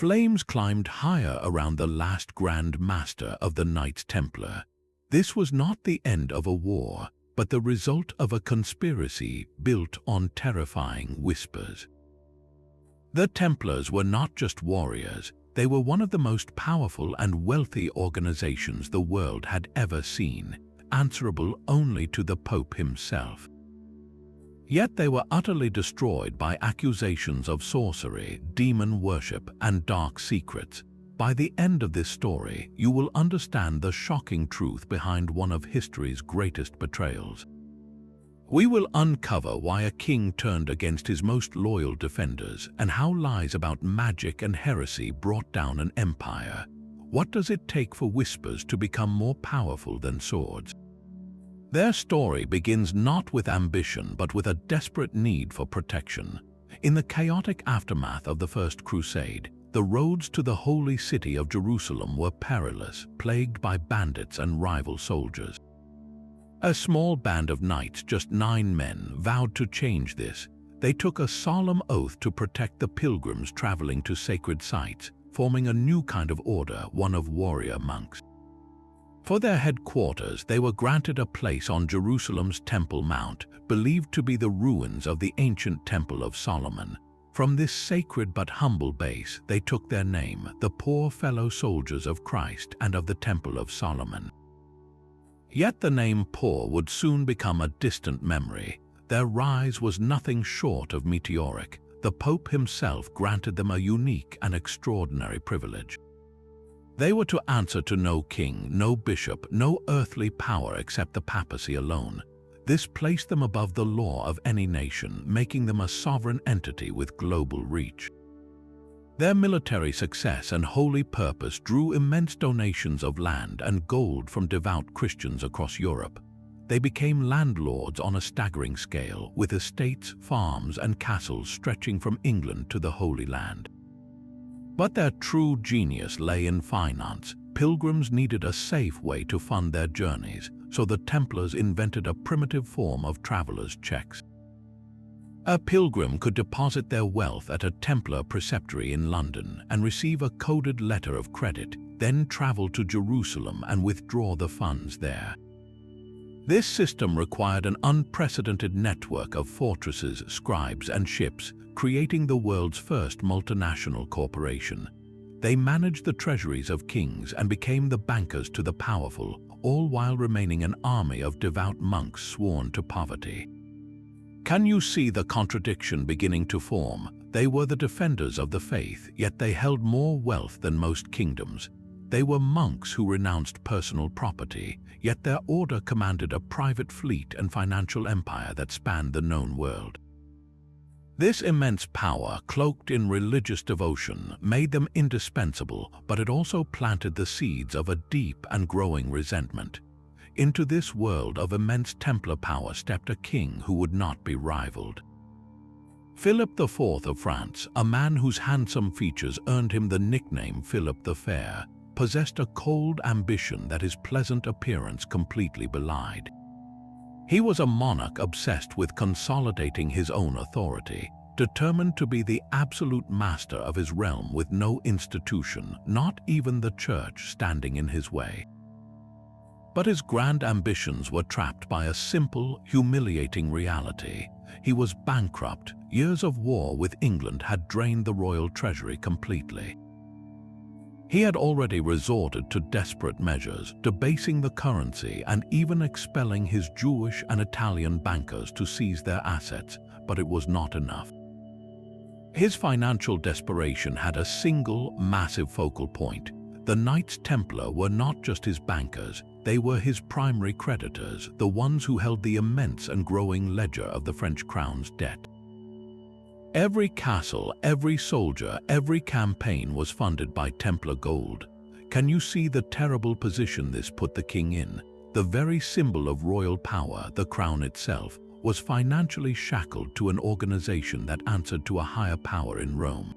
Flames climbed higher around the last Grand Master of the Knights Templar. This was not the end of a war, but the result of a conspiracy built on terrifying whispers. The Templars were not just warriors, they were one of the most powerful and wealthy organizations the world had ever seen, answerable only to the Pope himself. Yet they were utterly destroyed by accusations of sorcery, demon worship, and dark secrets. By the end of this story, you will understand the shocking truth behind one of history's greatest betrayals. We will uncover why a king turned against his most loyal defenders and how lies about magic and heresy brought down an empire. What does it take for whispers to become more powerful than swords? Their story begins not with ambition but with a desperate need for protection. In the chaotic aftermath of the First Crusade, the roads to the holy city of Jerusalem were perilous, plagued by bandits and rival soldiers. A small band of knights, just 9 men, vowed to change this. They took a solemn oath to protect the pilgrims traveling to sacred sites, forming a new kind of order, one of warrior monks. For their headquarters, they were granted a place on Jerusalem's Temple Mount, believed to be the ruins of the ancient Temple of Solomon. From this sacred but humble base, they took their name, the poor fellow soldiers of Christ and of the Temple of Solomon. Yet the name poor would soon become a distant memory. Their rise was nothing short of meteoric. The Pope himself granted them a unique and extraordinary privilege. They were to answer to no king, no bishop, no earthly power except the papacy alone. This placed them above the law of any nation, making them a sovereign entity with global reach. Their military success and holy purpose drew immense donations of land and gold from devout Christians across Europe. They became landlords on a staggering scale, with estates, farms, and castles stretching from England to the Holy Land. But their true genius lay in finance. Pilgrims needed a safe way to fund their journeys, so the Templars invented a primitive form of travelers' checks. A pilgrim could deposit their wealth at a Templar preceptory in London and receive a coded letter of credit, then travel to Jerusalem and withdraw the funds there. This system required an unprecedented network of fortresses, scribes, and ships, creating the world's first multinational corporation. They managed the treasuries of kings and became the bankers to the powerful, all while remaining an army of devout monks sworn to poverty. Can you see the contradiction beginning to form? They were the defenders of the faith, yet they held more wealth than most kingdoms. They were monks who renounced personal property, yet their order commanded a private fleet and financial empire that spanned the known world. This immense power, cloaked in religious devotion, made them indispensable, but it also planted the seeds of a deep and growing resentment. Into this world of immense Templar power stepped a king who would not be rivaled. Philip IV of France, a man whose handsome features earned him the nickname Philip the Fair, possessed a cold ambition that his pleasant appearance completely belied. He was a monarch obsessed with consolidating his own authority, determined to be the absolute master of his realm with no institution, not even the church, standing in his way. But his grand ambitions were trapped by a simple, humiliating reality. He was bankrupt. Years of war with England had drained the royal treasury completely. He had already resorted to desperate measures, debasing the currency and even expelling his Jewish and Italian bankers to seize their assets, but it was not enough. His financial desperation had a single, massive focal point. The Knights Templar were not just his bankers, they were his primary creditors, the ones who held the immense and growing ledger of the French crown's debt. Every castle, every soldier, every campaign was funded by Templar gold. Can you see the terrible position this put the king in? The very symbol of royal power, the crown itself, was financially shackled to an organization that answered to a higher power in Rome.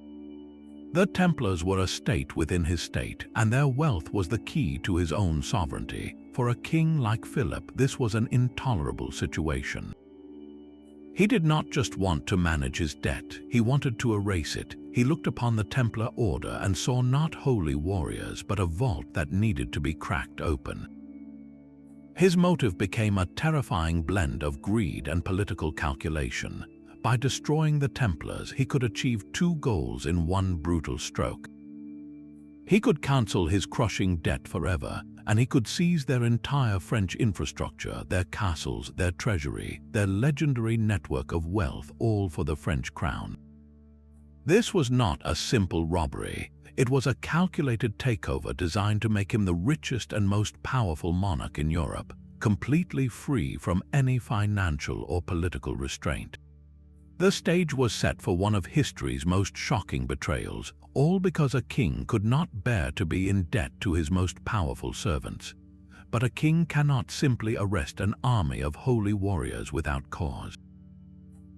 The Templars were a state within his state, and their wealth was the key to his own sovereignty. For a king like Philip, this was an intolerable situation. He did not just want to manage his debt, he wanted to erase it. he looked upon the Templar Order and saw not holy warriors but a vault that needed to be cracked open. His motive became a terrifying blend of greed and political calculation. By destroying the Templars, he could achieve two goals in one brutal stroke. He could cancel his crushing debt forever, and he could seize their entire French infrastructure, their castles, their treasury, their legendary network of wealth, all for the French crown. This was not a simple robbery. It was a calculated takeover designed to make him the richest and most powerful monarch in Europe, completely free from any financial or political restraint. The stage was set for one of history's most shocking betrayals, all because a king could not bear to be in debt to his most powerful servants. But a king cannot simply arrest an army of holy warriors without cause.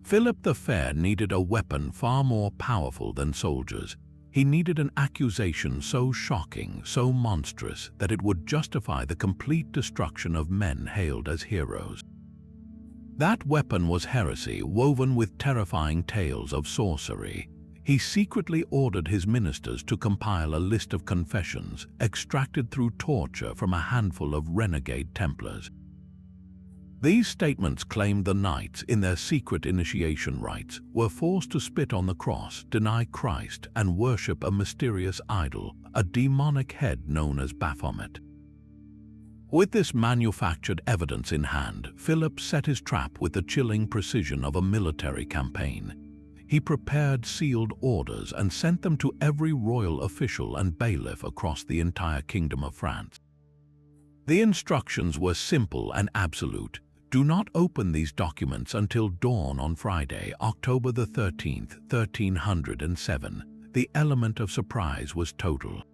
Philip the Fair needed a weapon far more powerful than soldiers. He needed an accusation so shocking, so monstrous, that it would justify the complete destruction of men hailed as heroes. That weapon was heresy, woven with terrifying tales of sorcery. He secretly ordered his ministers to compile a list of confessions extracted through torture from a handful of renegade Templars. These statements claimed the knights, in their secret initiation rites, were forced to spit on the cross, deny Christ, and worship a mysterious idol, a demonic head known as Baphomet. With this manufactured evidence in hand, Philip set his trap with the chilling precision of a military campaign. He prepared sealed orders and sent them to every royal official and bailiff across the entire Kingdom of France. The instructions were simple and absolute. Do not open these documents until dawn on Friday, October the 13th, 1307. The element of surprise was total.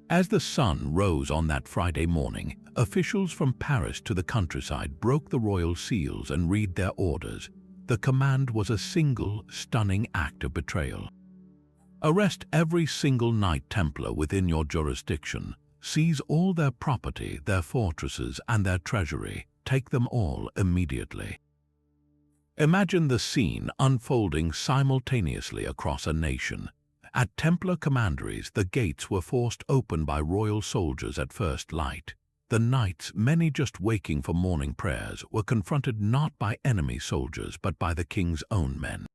As the sun rose on that Friday morning, officials from Paris to the countryside broke the royal seals and read their orders. The command was a single, stunning act of betrayal. Arrest every single Knight Templar within your jurisdiction. Seize all their property, their fortresses, and their treasury. Take them all immediately. Imagine the scene unfolding simultaneously across a nation. At Templar commanderies, the gates were forced open by royal soldiers at first light. The knights, many just waking for morning prayers, were confronted not by enemy soldiers but by the king's own men.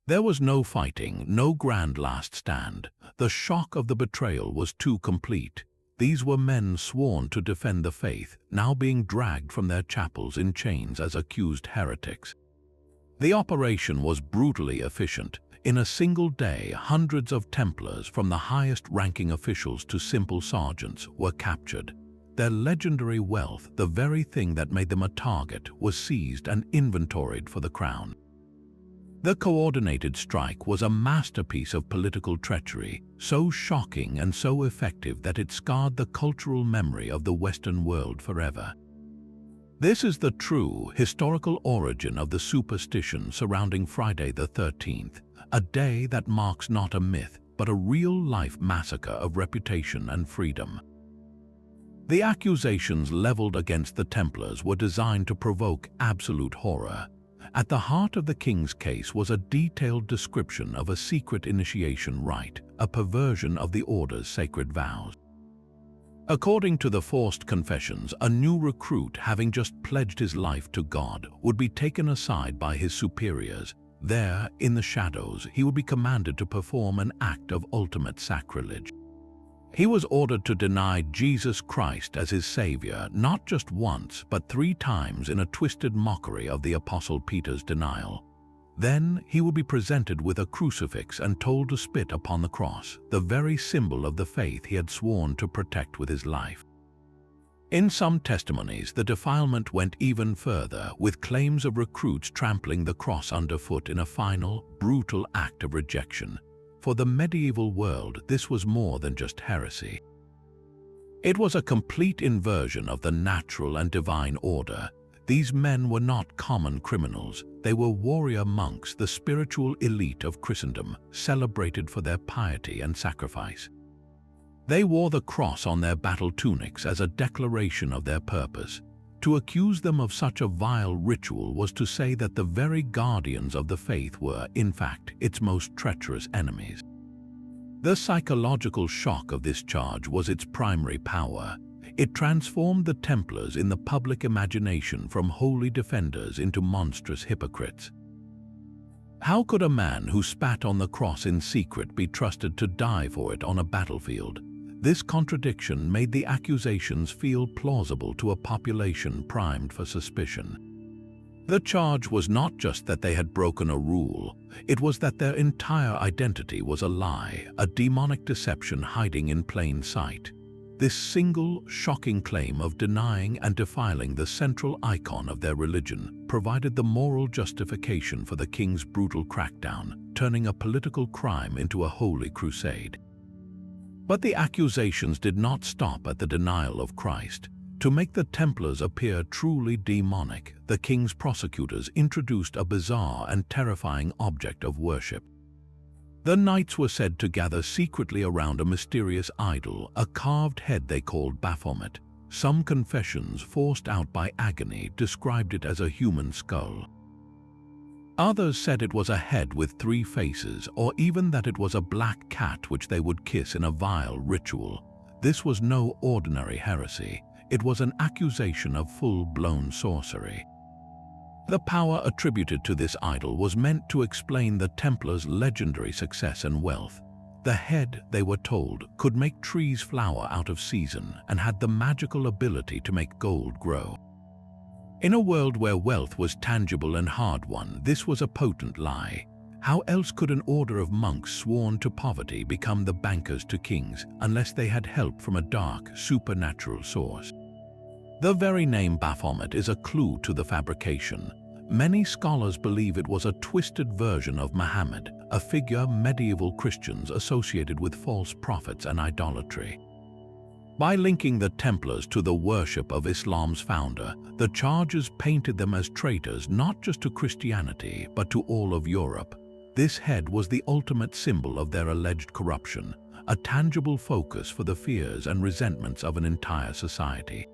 There was no fighting, no grand last stand. The shock of the betrayal was too complete. These were men sworn to defend the faith, now being dragged from their chapels in chains as accused heretics. The operation was brutally efficient. In a single day, hundreds of Templars, from the highest-ranking officials to simple sergeants, were captured. Their legendary wealth, the very thing that made them a target, was seized and inventoried for the crown. The coordinated strike was a masterpiece of political treachery, so shocking and so effective that it scarred the cultural memory of the Western world forever. This is the true historical origin of the superstition surrounding Friday the 13th, a day that marks not a myth, but a real-life massacre of reputation and freedom. The accusations leveled against the Templars were designed to provoke absolute horror. At the heart of the king's case was a detailed description of a secret initiation rite, a perversion of the order's sacred vows. According to the forced confessions, a new recruit, having just pledged his life to God, would be taken aside by his superiors. There, in the shadows, he would be commanded to perform an act of ultimate sacrilege. He was ordered to deny Jesus Christ as his Savior, not just once, but 3 times in a twisted mockery of the Apostle Peter's denial. Then he would be presented with a crucifix and told to spit upon the cross, the very symbol of the faith he had sworn to protect with his life. In some testimonies, the defilement went even further, with claims of recruits trampling the cross underfoot in a final, brutal act of rejection. For the medieval world, this was more than just heresy. It was a complete inversion of the natural and divine order. These men were not common criminals. They were warrior monks, the spiritual elite of Christendom, celebrated for their piety and sacrifice. They wore the cross on their battle tunics as a declaration of their purpose, To accuse them of such a vile ritual was to say that the very guardians of the faith were, in fact, its most treacherous enemies. The psychological shock of this charge was its primary power. It transformed the Templars in the public imagination from holy defenders into monstrous hypocrites. How could a man who spat on the cross in secret be trusted to die for it on a battlefield? This contradiction made the accusations feel plausible to a population primed for suspicion. The charge was not just that they had broken a rule, it was that their entire identity was a lie, a demonic deception hiding in plain sight. This single, shocking claim of denying and defiling the central icon of their religion provided the moral justification for the king's brutal crackdown, turning a political crime into a holy crusade. But the accusations did not stop at the denial of Christ. To make the Templars appear truly demonic, the king's prosecutors introduced a bizarre and terrifying object of worship. The knights were said to gather secretly around a mysterious idol, a carved head they called Baphomet. Some confessions, forced out by agony, described it as a human skull. Others said it was a head with 3 faces, or even that it was a black cat which they would kiss in a vile ritual. This was no ordinary heresy. It was an accusation of full-blown sorcery. The power attributed to this idol was meant to explain the Templars' legendary success and wealth. The head, they were told, could make trees flower out of season and had the magical ability to make gold grow. In a world where wealth was tangible and hard-won, this was a potent lie. How else could an order of monks sworn to poverty become the bankers to kings unless they had help from a dark, supernatural source? The very name Baphomet is a clue to the fabrication. Many scholars believe it was a twisted version of Muhammad, a figure medieval Christians associated with false prophets and idolatry. By linking the Templars to the worship of Islam's founder, the charges painted them as traitors not just to Christianity but to all of Europe. This head was the ultimate symbol of their alleged corruption, a tangible focus for the fears and resentments of an entire society.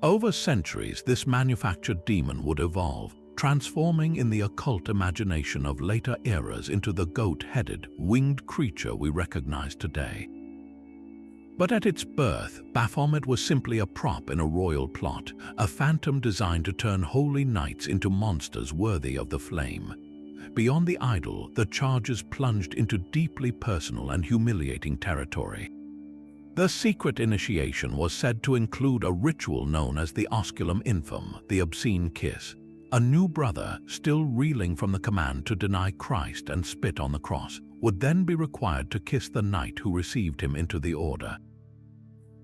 Over centuries, this manufactured demon would evolve, transforming in the occult imagination of later eras into the goat-headed, winged creature we recognize today. But at its birth, Baphomet was simply a prop in a royal plot, a phantom designed to turn holy knights into monsters worthy of the flame. Beyond the idol, the charges plunged into deeply personal and humiliating territory. The secret initiation was said to include a ritual known as the osculum infum, the obscene kiss. A new brother, still reeling from the command to deny Christ and spit on the cross, would then be required to kiss the knight who received him into the order.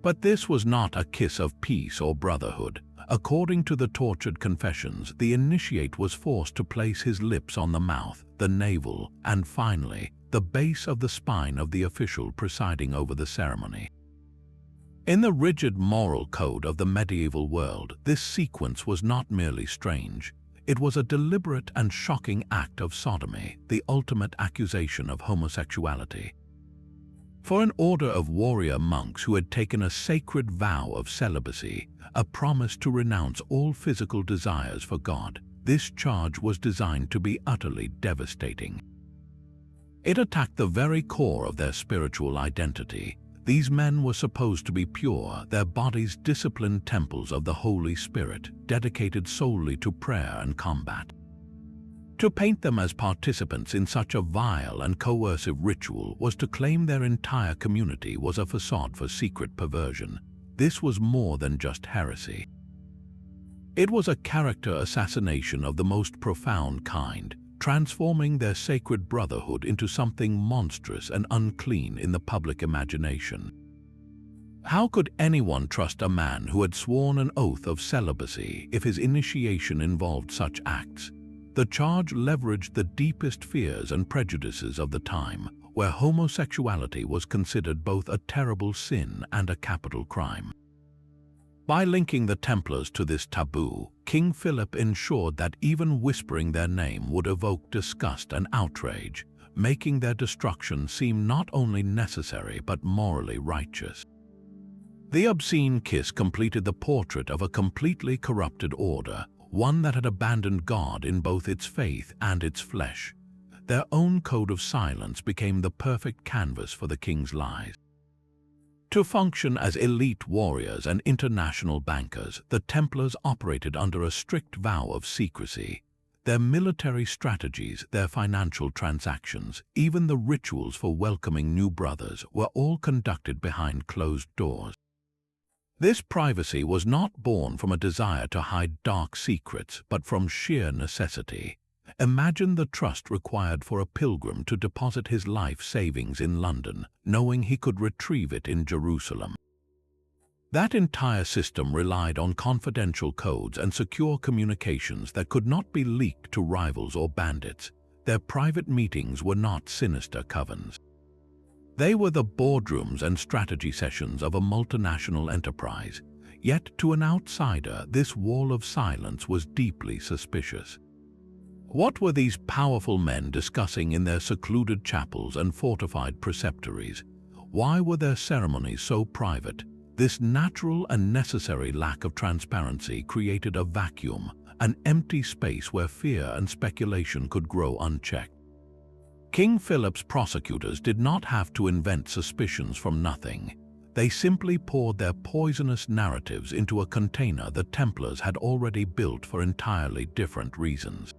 But this was not a kiss of peace or brotherhood. According to the tortured confessions, the initiate was forced to place his lips on the mouth, the navel, and finally, the base of the spine of the official presiding over the ceremony. In the rigid moral code of the medieval world, this sequence was not merely strange. It was a deliberate and shocking act of sodomy, the ultimate accusation of homosexuality. For an order of warrior monks who had taken a sacred vow of celibacy, a promise to renounce all physical desires for God, this charge was designed to be utterly devastating. It attacked the very core of their spiritual identity. These men were supposed to be pure, their bodies disciplined temples of the Holy Spirit, dedicated solely to prayer and combat. To paint them as participants in such a vile and coercive ritual was to claim their entire community was a facade for secret perversion. This was more than just heresy. It was a character assassination of the most profound kind, transforming their sacred brotherhood into something monstrous and unclean in the public imagination. How could anyone trust a man who had sworn an oath of celibacy if his initiation involved such acts? The charge leveraged the deepest fears and prejudices of the time, where homosexuality was considered both a terrible sin and a capital crime. By linking the Templars to this taboo, King Philip ensured that even whispering their name would evoke disgust and outrage, making their destruction seem not only necessary but morally righteous. The obscene kiss completed the portrait of a completely corrupted order, one that had abandoned God in both its faith and its flesh. Their own code of silence became the perfect canvas for the king's lies. To function as elite warriors and international bankers, the Templars operated under a strict vow of secrecy. Their military strategies, their financial transactions, even the rituals for welcoming new brothers were all conducted behind closed doors. This privacy was not born from a desire to hide dark secrets, but from sheer necessity. Imagine the trust required for a pilgrim to deposit his life savings in London, knowing he could retrieve it in Jerusalem. That entire system relied on confidential codes and secure communications that could not be leaked to rivals or bandits. Their private meetings were not sinister covens. They were the boardrooms and strategy sessions of a multinational enterprise. Yet to an outsider, this wall of silence was deeply suspicious. What were these powerful men discussing in their secluded chapels and fortified preceptories? Why were their ceremonies so private? This natural and necessary lack of transparency created a vacuum, an empty space where fear and speculation could grow unchecked. King Philip's prosecutors did not have to invent suspicions from nothing. They simply poured their poisonous narratives into a container the Templars had already built for entirely different reasons.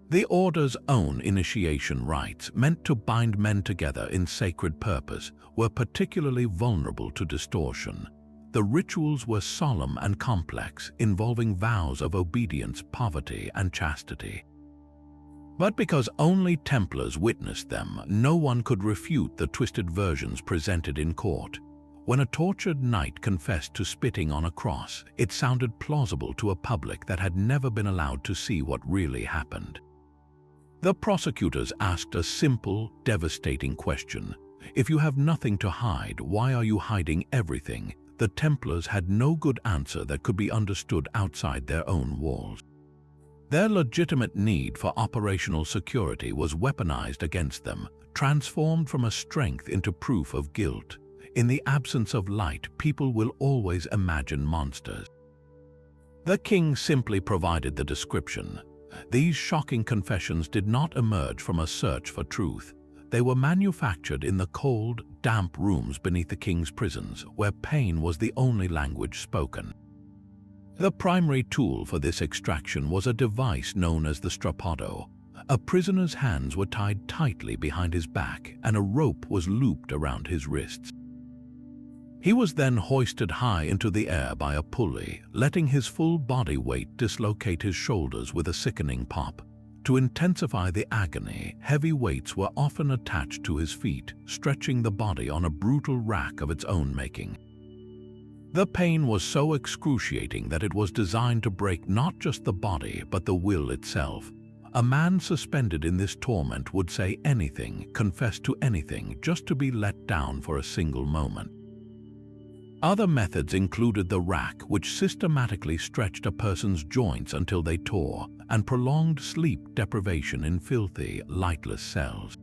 The Order's own initiation rites, meant to bind men together in sacred purpose, were particularly vulnerable to distortion. The rituals were solemn and complex, involving vows of obedience, poverty, and chastity. But because only Templars witnessed them, no one could refute the twisted versions presented in court. When a tortured knight confessed to spitting on a cross, it sounded plausible to a public that had never been allowed to see what really happened. The prosecutors asked a simple, devastating question. If you have nothing to hide, why are you hiding everything? The Templars had no good answer that could be understood outside their own walls. Their legitimate need for operational security was weaponized against them, transformed from a strength into proof of guilt. In the absence of light, people will always imagine monsters. The king simply provided the description. These shocking confessions did not emerge from a search for truth. They were manufactured in the cold, damp rooms beneath the king's prisons, where pain was the only language spoken. The primary tool for this extraction was a device known as the strappado. A prisoner's hands were tied tightly behind his back, and a rope was looped around his wrists. He was then hoisted high into the air by a pulley, letting his full body weight dislocate his shoulders with a sickening pop. To intensify the agony, heavy weights were often attached to his feet, stretching the body on a brutal rack of its own making. The pain was so excruciating that it was designed to break not just the body but the will itself. A man suspended in this torment would say anything, confess to anything, just to be let down for a single moment. Other methods included the rack, which systematically stretched a person's joints until they tore, and prolonged sleep deprivation in filthy, lightless cells.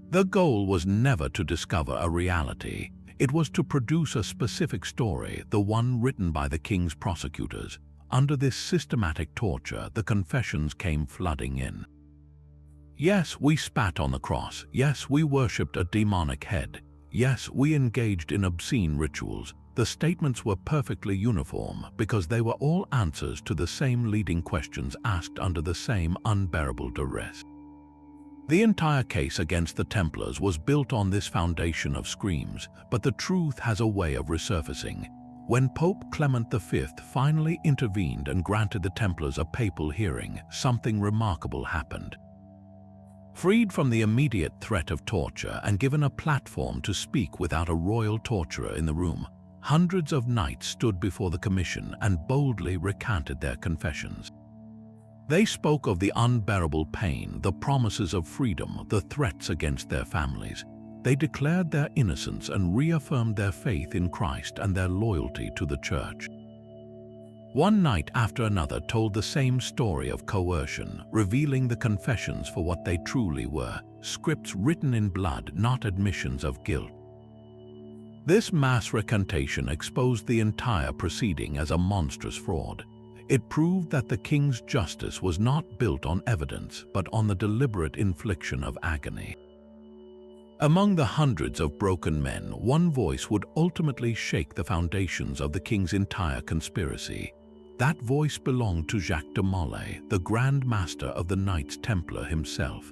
The goal was never to discover a reality. It was to produce a specific story, the one written by the king's prosecutors. Under this systematic torture, the confessions came flooding in. Yes, we spat on the cross. Yes, we worshipped a demonic head. Yes, we engaged in obscene rituals. The statements were perfectly uniform because they were all answers to the same leading questions asked under the same unbearable duress. The entire case against the Templars was built on this foundation of screams, but the truth has a way of resurfacing. When Pope Clement V finally intervened and granted the Templars a papal hearing, something remarkable happened. Freed from the immediate threat of torture and given a platform to speak without a royal torturer in the room, hundreds of knights stood before the commission and boldly recanted their confessions. They spoke of the unbearable pain, the promises of freedom, the threats against their families. They declared their innocence and reaffirmed their faith in Christ and their loyalty to the Church. One knight after another told the same story of coercion, revealing the confessions for what they truly were, scripts written in blood, not admissions of guilt. This mass recantation exposed the entire proceeding as a monstrous fraud. It proved that the king's justice was not built on evidence, but on the deliberate infliction of agony. Among the hundreds of broken men, one voice would ultimately shake the foundations of the king's entire conspiracy. That voice belonged to Jacques de Molay, the Grand Master of the Knights Templar himself.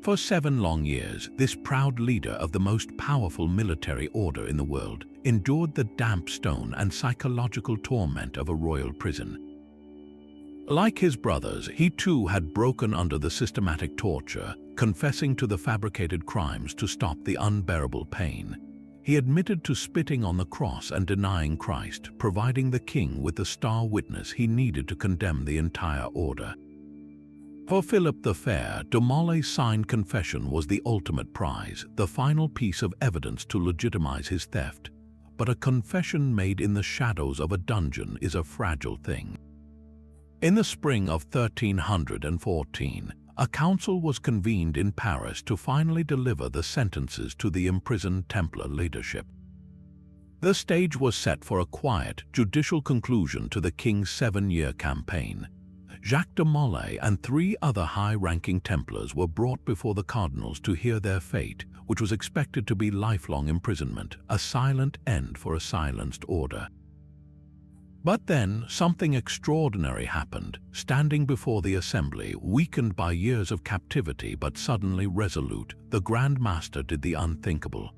For 7 long years, this proud leader of the most powerful military order in the world endured the damp stone and psychological torment of a royal prison. Like his brothers, he too had broken under the systematic torture, confessing to the fabricated crimes to stop the unbearable pain. He admitted to spitting on the cross and denying Christ, providing the king with the star witness he needed to condemn the entire order. For Philip the Fair, de Molay's signed confession was the ultimate prize, the final piece of evidence to legitimize his theft. But a confession made in the shadows of a dungeon is a fragile thing. In the spring of 1314, a council was convened in Paris to finally deliver the sentences to the imprisoned Templar leadership. The stage was set for a quiet, judicial conclusion to the king's 7-year campaign. Jacques de Molay and 3 other high-ranking Templars were brought before the cardinals to hear their fate, which was expected to be lifelong imprisonment, a silent end for a silenced order. But then something extraordinary happened. Standing before the assembly, weakened by years of captivity but suddenly resolute, the Grand Master did the unthinkable.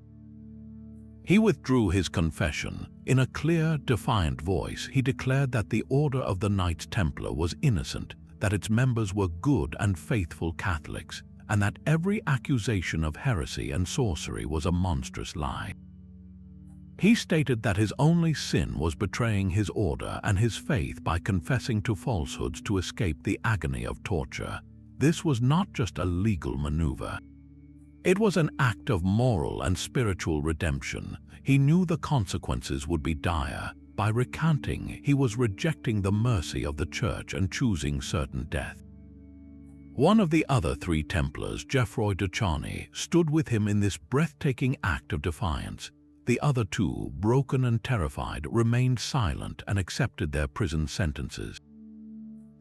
He withdrew his confession. In a clear, defiant voice, he declared that the Order of the Knights Templar was innocent, that its members were good and faithful Catholics, and that every accusation of heresy and sorcery was a monstrous lie. He stated that his only sin was betraying his order and his faith by confessing to falsehoods to escape the agony of torture. This was not just a legal maneuver. It was an act of moral and spiritual redemption. He knew the consequences would be dire. By recanting, he was rejecting the mercy of the Church and choosing certain death. One of the other 3 Templars, Geoffroy de Charny, stood with him in this breathtaking act of defiance. The other 2, broken and terrified, remained silent and accepted their prison sentences.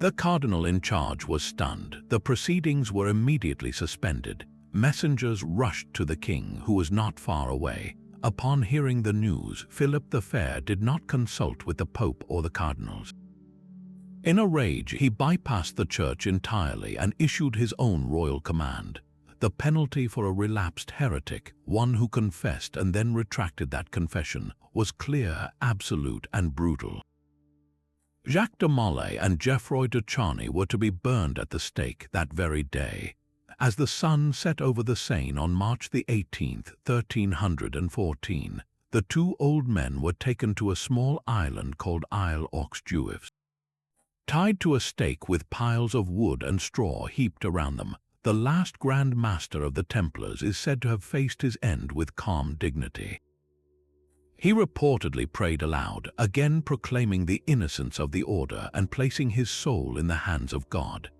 The cardinal in charge was stunned. The proceedings were immediately suspended. Messengers rushed to the king, who was not far away. Upon hearing the news, Philip the Fair did not consult with the Pope or the cardinals. In a rage, he bypassed the church entirely and issued his own royal command. The penalty for a relapsed heretic, one who confessed and then retracted that confession, was clear, absolute, and brutal. Jacques de Molay and Geoffroy de Charny were to be burned at the stake that very day. As the sun set over the Seine on March the 18th, 1314, the 2 old men were taken to a small island called Isle aux Juifs. Tied to a stake with piles of wood and straw heaped around them, the last Grand Master of the Templars is said to have faced his end with calm dignity. He reportedly prayed aloud, again proclaiming the innocence of the order and placing his soul in the hands of God.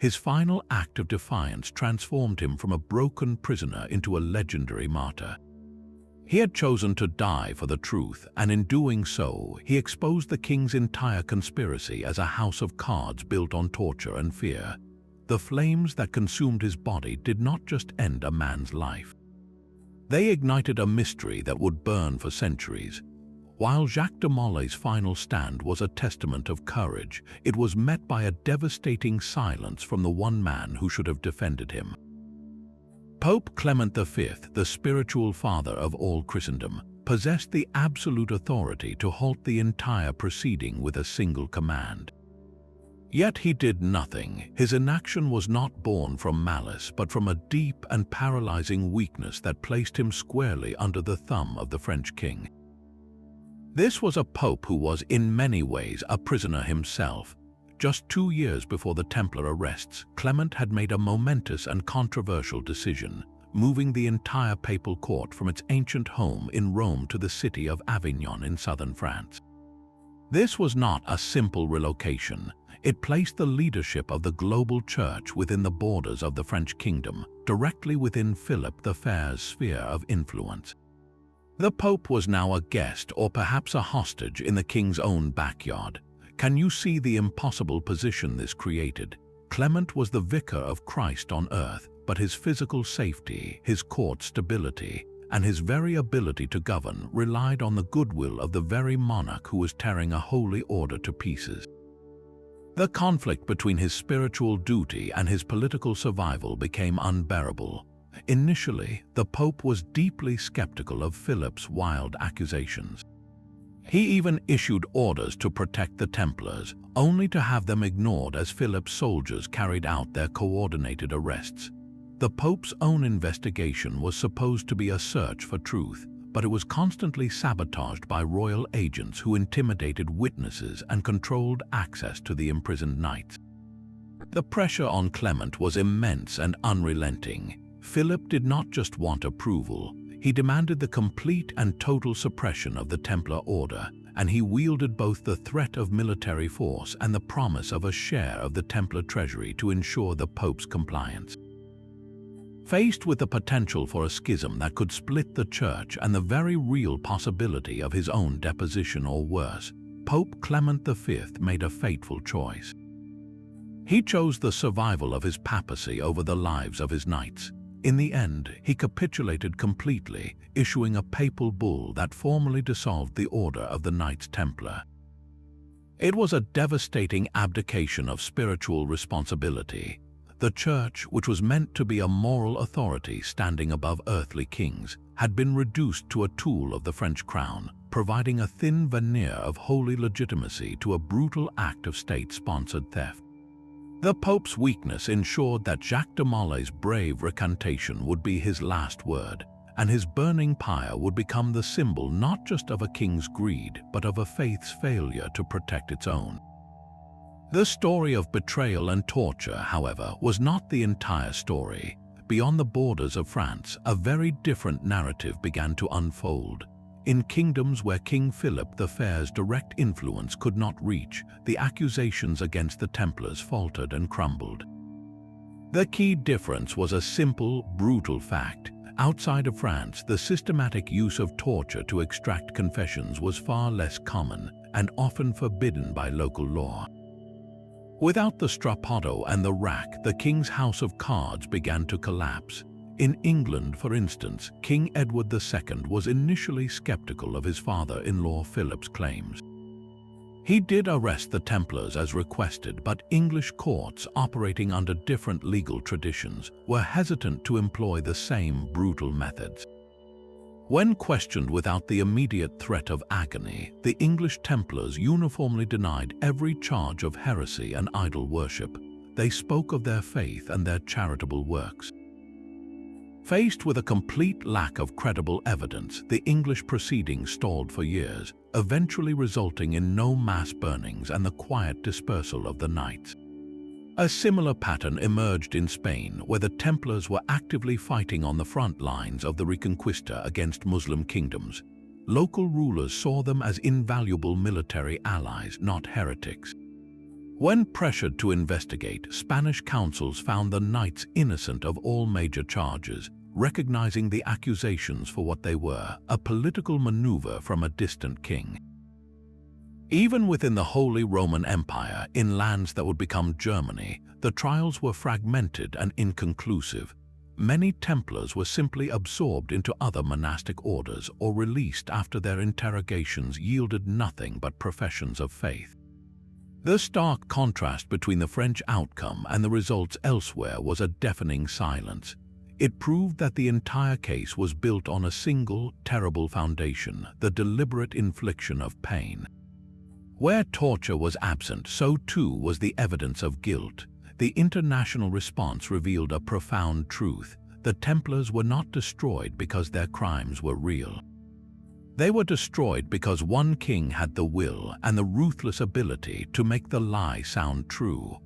His final act of defiance transformed him from a broken prisoner into a legendary martyr. He had chosen to die for the truth, and in doing so, he exposed the king's entire conspiracy as a house of cards built on torture and fear. The flames that consumed his body did not just end a man's life. They ignited a mystery that would burn for centuries. While Jacques de Molay's final stand was a testament of courage, it was met by a devastating silence from the one man who should have defended him. Pope Clement V, the spiritual father of all Christendom, possessed the absolute authority to halt the entire proceeding with a single command. Yet he did nothing. His inaction was not born from malice, but from a deep and paralyzing weakness that placed him squarely under the thumb of the French king. This was a pope who was, in many ways, a prisoner himself. Just 2 years before the Templar arrests, Clement had made a momentous and controversial decision, moving the entire papal court from its ancient home in Rome to the city of Avignon in southern France. This was not a simple relocation. It placed the leadership of the global church within the borders of the French kingdom, directly within Philip the Fair's sphere of influence. The Pope was now a guest or perhaps a hostage in the king's own backyard. Can you see the impossible position this created? Clement was the vicar of Christ on earth, but his physical safety, his court stability, and his very ability to govern relied on the goodwill of the very monarch who was tearing a holy order to pieces. The conflict between his spiritual duty and his political survival became unbearable. Initially, the Pope was deeply skeptical of Philip's wild accusations. He even issued orders to protect the Templars, only to have them ignored as Philip's soldiers carried out their coordinated arrests. The Pope's own investigation was supposed to be a search for truth, but it was constantly sabotaged by royal agents who intimidated witnesses and controlled access to the imprisoned knights. The pressure on Clement was immense and unrelenting. Philip did not just want approval, he demanded the complete and total suppression of the Templar Order, and he wielded both the threat of military force and the promise of a share of the Templar treasury to ensure the Pope's compliance. Faced with the potential for a schism that could split the Church and the very real possibility of his own deposition or worse, Pope Clement V made a fateful choice. He chose the survival of his papacy over the lives of his knights. In the end, he capitulated completely, issuing a papal bull that formally dissolved the order of the Knights Templar. It was a devastating abdication of spiritual responsibility. The Church, which was meant to be a moral authority standing above earthly kings, had been reduced to a tool of the French crown, providing a thin veneer of holy legitimacy to a brutal act of state-sponsored theft. The Pope's weakness ensured that Jacques de Mauley's brave recantation would be his last word, and his burning pyre would become the symbol not just of a king's greed, but of a faith's failure to protect its own. The story of betrayal and torture, however, was not the entire story. Beyond the borders of France, a very different narrative began to unfold. In kingdoms where King Philip the Fair's direct influence could not reach, the accusations against the Templars faltered and crumbled. The key difference was a simple, brutal fact. Outside of France, the systematic use of torture to extract confessions was far less common and often forbidden by local law. Without the strappado and the rack, the king's house of cards began to collapse. In England, for instance, King Edward II was initially skeptical of his father-in-law Philip's claims. He did arrest the Templars as requested, but English courts, operating under different legal traditions, were hesitant to employ the same brutal methods. When questioned without the immediate threat of agony, the English Templars uniformly denied every charge of heresy and idol worship. They spoke of their faith and their charitable works. Faced with a complete lack of credible evidence, the English proceedings stalled for years, eventually resulting in no mass burnings and the quiet dispersal of the knights. A similar pattern emerged in Spain, where the Templars were actively fighting on the front lines of the Reconquista against Muslim kingdoms. Local rulers saw them as invaluable military allies, not heretics. When pressured to investigate, Spanish councils found the knights innocent of all major charges, recognizing the accusations for what they were, a political maneuver from a distant king. Even within the Holy Roman Empire, in lands that would become Germany, the trials were fragmented and inconclusive. Many Templars were simply absorbed into other monastic orders or released after their interrogations yielded nothing but professions of faith. The stark contrast between the French outcome and the results elsewhere was a deafening silence. It proved that the entire case was built on a single, terrible foundation: the deliberate infliction of pain. Where torture was absent, so too was the evidence of guilt. The international response revealed a profound truth: the Templars were not destroyed because their crimes were real. They were destroyed because one king had the will and the ruthless ability to make the lie sound true.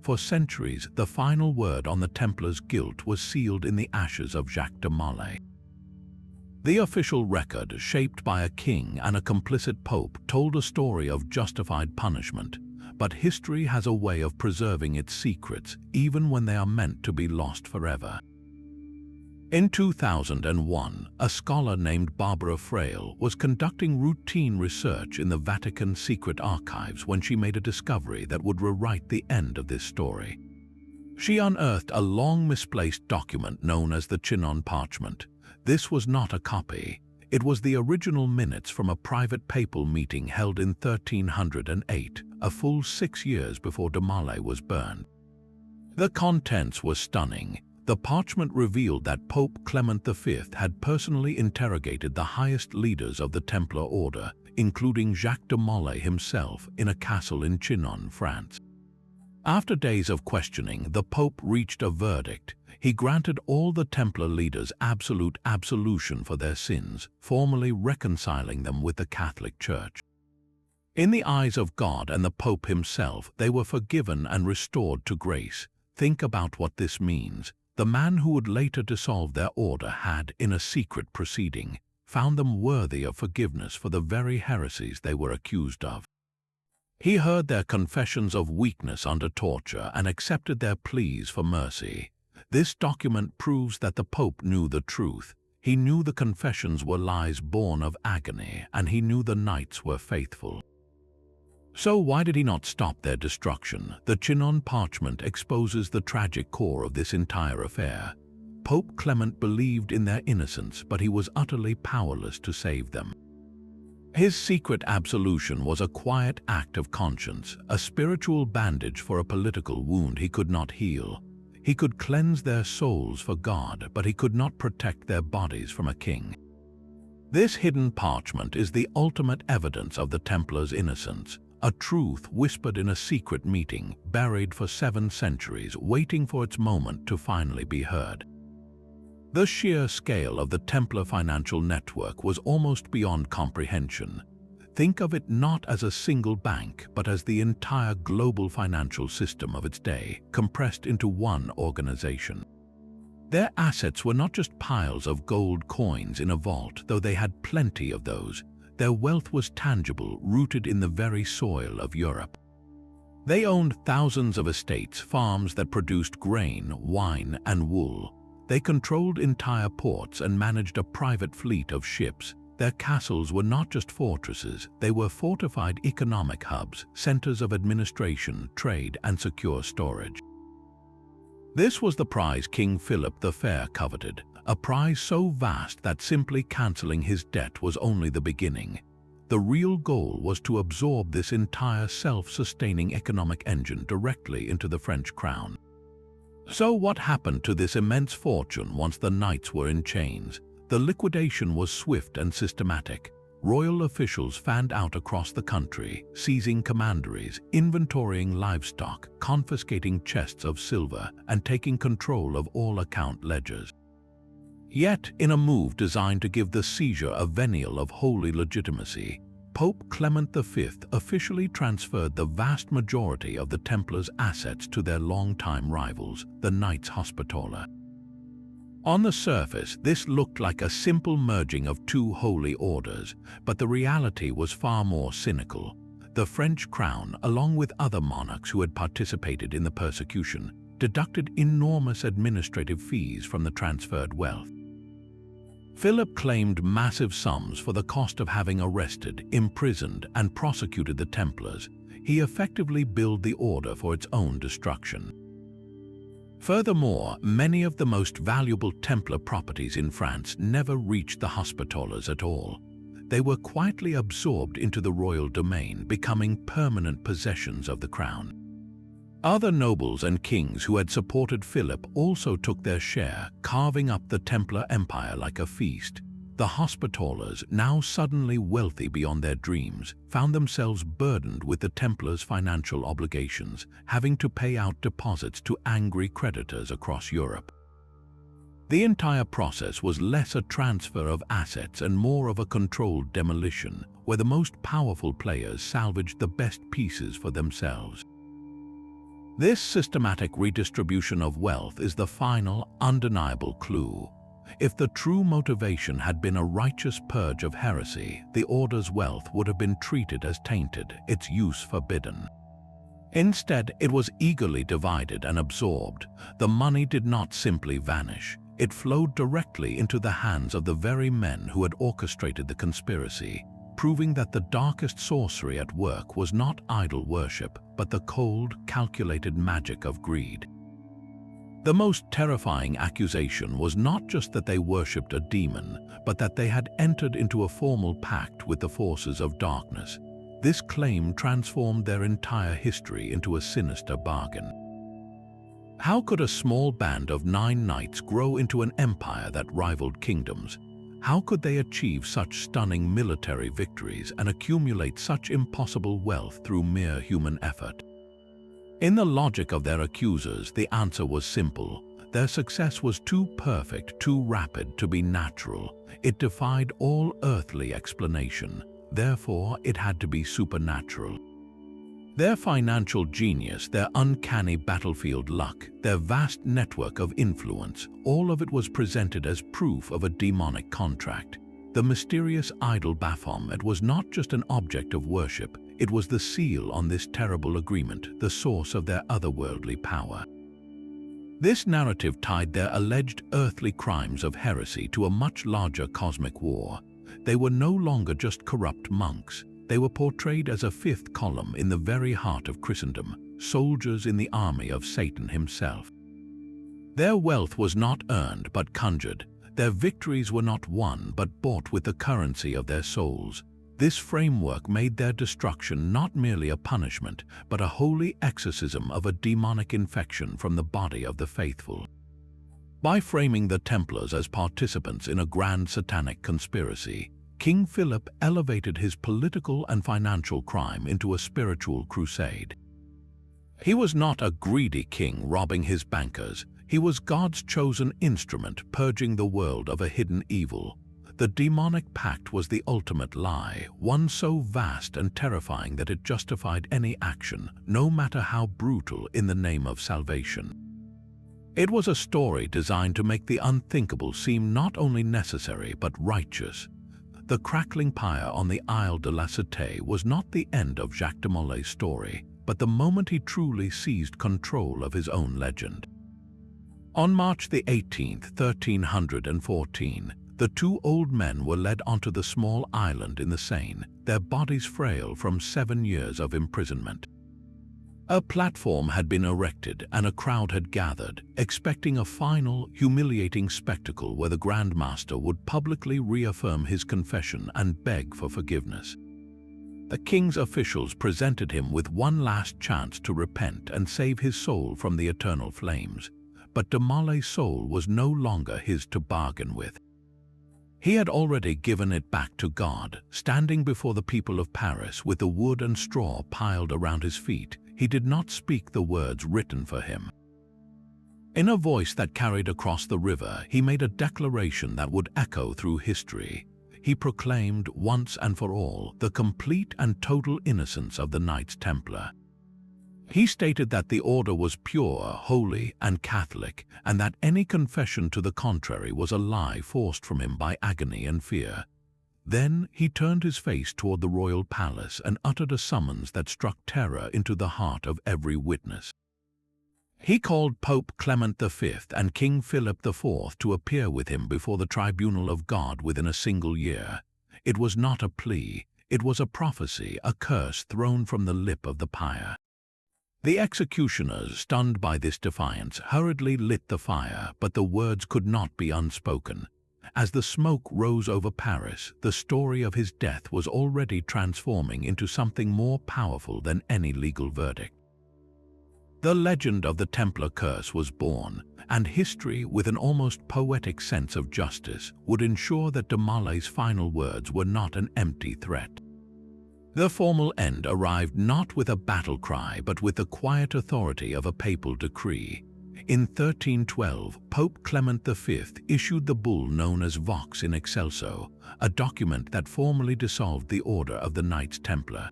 For centuries, the final word on the Templars' guilt was sealed in the ashes of Jacques de Mauley. The official record, shaped by a king and a complicit pope, told a story of justified punishment, but history has a way of preserving its secrets, even when they are meant to be lost forever. In 2001, a scholar named Barbara Frail was conducting routine research in the Vatican secret archives when she made a discovery that would rewrite the end of this story. She unearthed a long misplaced document known as the Chinon Parchment. This was not a copy. It was the original minutes from a private papal meeting held in 1308, a full 6 years before Damale was burned. The contents were stunning. The parchment revealed that Pope Clement V had personally interrogated the highest leaders of the Templar order, including Jacques de Molay himself, in a castle in Chinon, France. After days of questioning, the Pope reached a verdict. He granted all the Templar leaders absolute absolution for their sins, formally reconciling them with the Catholic Church. In the eyes of God and the Pope himself, they were forgiven and restored to grace. Think about what this means. The man who would later dissolve their order had, in a secret proceeding, found them worthy of forgiveness for the very heresies they were accused of. He heard their confessions of weakness under torture and accepted their pleas for mercy. This document proves that the Pope knew the truth. He knew the confessions were lies born of agony, and he knew the knights were faithful. So why did he not stop their destruction? The Chinon Parchment exposes the tragic core of this entire affair. Pope Clement believed in their innocence, but he was utterly powerless to save them. His secret absolution was a quiet act of conscience, a spiritual bandage for a political wound he could not heal. He could cleanse their souls for God, but he could not protect their bodies from a king. This hidden parchment is the ultimate evidence of the Templars' innocence. A truth whispered in a secret meeting, buried for 7 centuries, waiting for its moment to finally be heard. The sheer scale of the Templar financial network was almost beyond comprehension. Think of it not as a single bank, but as the entire global financial system of its day, compressed into one organization. Their assets were not just piles of gold coins in a vault, though they had plenty of those. Their wealth was tangible, rooted in the very soil of Europe. They owned thousands of estates, farms that produced grain, wine, and wool. They controlled entire ports and managed a private fleet of ships. Their castles were not just fortresses, they were fortified economic hubs, centers of administration, trade, and secure storage. This was the prize King Philip the Fair coveted, a prize so vast that simply cancelling his debt was only the beginning. The real goal was to absorb this entire self-sustaining economic engine directly into the French crown. So what happened to this immense fortune once the knights were in chains? The liquidation was swift and systematic. Royal officials fanned out across the country, seizing commanderies, inventorying livestock, confiscating chests of silver, and taking control of all account ledgers. Yet, in a move designed to give the seizure a venial of holy legitimacy, Pope Clement V officially transferred the vast majority of the Templars' assets to their longtime rivals, the Knights Hospitaller. On the surface, this looked like a simple merging of 2 holy orders, but the reality was far more cynical. The French crown, along with other monarchs who had participated in the persecution, deducted enormous administrative fees from the transferred wealth. Philip claimed massive sums for the cost of having arrested, imprisoned, and prosecuted the Templars. He effectively billed the order for its own destruction. Furthermore, many of the most valuable Templar properties in France never reached the Hospitallers at all. They were quietly absorbed into the royal domain, becoming permanent possessions of the crown. Other nobles and kings who had supported Philip also took their share, carving up the Templar empire like a feast. The Hospitallers, now suddenly wealthy beyond their dreams, found themselves burdened with the Templars' financial obligations, having to pay out deposits to angry creditors across Europe. The entire process was less a transfer of assets and more of a controlled demolition, where the most powerful players salvaged the best pieces for themselves. This systematic redistribution of wealth is the final, undeniable clue. If the true motivation had been a righteous purge of heresy, the order's wealth would have been treated as tainted, its use forbidden. Instead, it was eagerly divided and absorbed. The money did not simply vanish. It flowed directly into the hands of the very men who had orchestrated the conspiracy, proving that the darkest sorcery at work was not idol worship, but the cold, calculated magic of greed. The most terrifying accusation was not just that they worshipped a demon, but that they had entered into a formal pact with the forces of darkness. This claim transformed their entire history into a sinister bargain. How could a small band of 9 knights grow into an empire that rivaled kingdoms? How could they achieve such stunning military victories and accumulate such impossible wealth through mere human effort? In the logic of their accusers, the answer was simple. Their success was too perfect, too rapid to be natural. It defied all earthly explanation. Therefore, it had to be supernatural. Their financial genius, their uncanny battlefield luck, their vast network of influence, all of it was presented as proof of a demonic contract. The mysterious idol Baphomet was not just an object of worship, it was the seal on this terrible agreement, the source of their otherworldly power. This narrative tied their alleged earthly crimes of heresy to a much larger cosmic war. They were no longer just corrupt monks. They were portrayed as a fifth column in the very heart of Christendom, soldiers in the army of Satan himself. Their wealth was not earned but conjured. Their victories were not won but bought with the currency of their souls. This framework made their destruction not merely a punishment, but a holy exorcism of a demonic infection from the body of the faithful. By framing the Templars as participants in a grand satanic conspiracy, King Philip elevated his political and financial crime into a spiritual crusade. He was not a greedy king robbing his bankers. He was God's chosen instrument purging the world of a hidden evil. The demonic pact was the ultimate lie, one so vast and terrifying that it justified any action, no matter how brutal, in the name of salvation. It was a story designed to make the unthinkable seem not only necessary but righteous. The crackling pyre on the Isle de la Cité was not the end of Jacques de Molay's story, but the moment he truly seized control of his own legend. On March the 18th, 1314, the 2 old men were led onto the small island in the Seine, their bodies frail from 7 years of imprisonment. A platform had been erected and a crowd had gathered, expecting a final, humiliating spectacle where the Grand Master would publicly reaffirm his confession and beg for forgiveness. The king's officials presented him with one last chance to repent and save his soul from the eternal flames, but de Molay's soul was no longer his to bargain with. He had already given it back to God. Standing before the people of Paris with the wood and straw piled around his feet, he did not speak the words written for him. In a voice that carried across the river, he made a declaration that would echo through history. He proclaimed once and for all the complete and total innocence of the Knights Templar. He stated that the order was pure, holy, and Catholic, and that any confession to the contrary was a lie forced from him by agony and fear. Then he turned his face toward the royal palace and uttered a summons that struck terror into the heart of every witness. He called Pope Clement V and King Philip IV to appear with him before the tribunal of God within a single year. It was not a plea, it was a prophecy, a curse thrown from the lip of the pyre. The executioners, stunned by this defiance, hurriedly lit the fire, but the words could not be unspoken. As the smoke rose over Paris, the story of his death was already transforming into something more powerful than any legal verdict. The legend of the Templar curse was born, and history, with an almost poetic sense of justice, would ensure that de Molay's final words were not an empty threat. The formal end arrived not with a battle cry but with the quiet authority of a papal decree. In 1312, Pope Clement V issued the bull known as Vox in Excelso, a document that formally dissolved the order of the Knights Templar.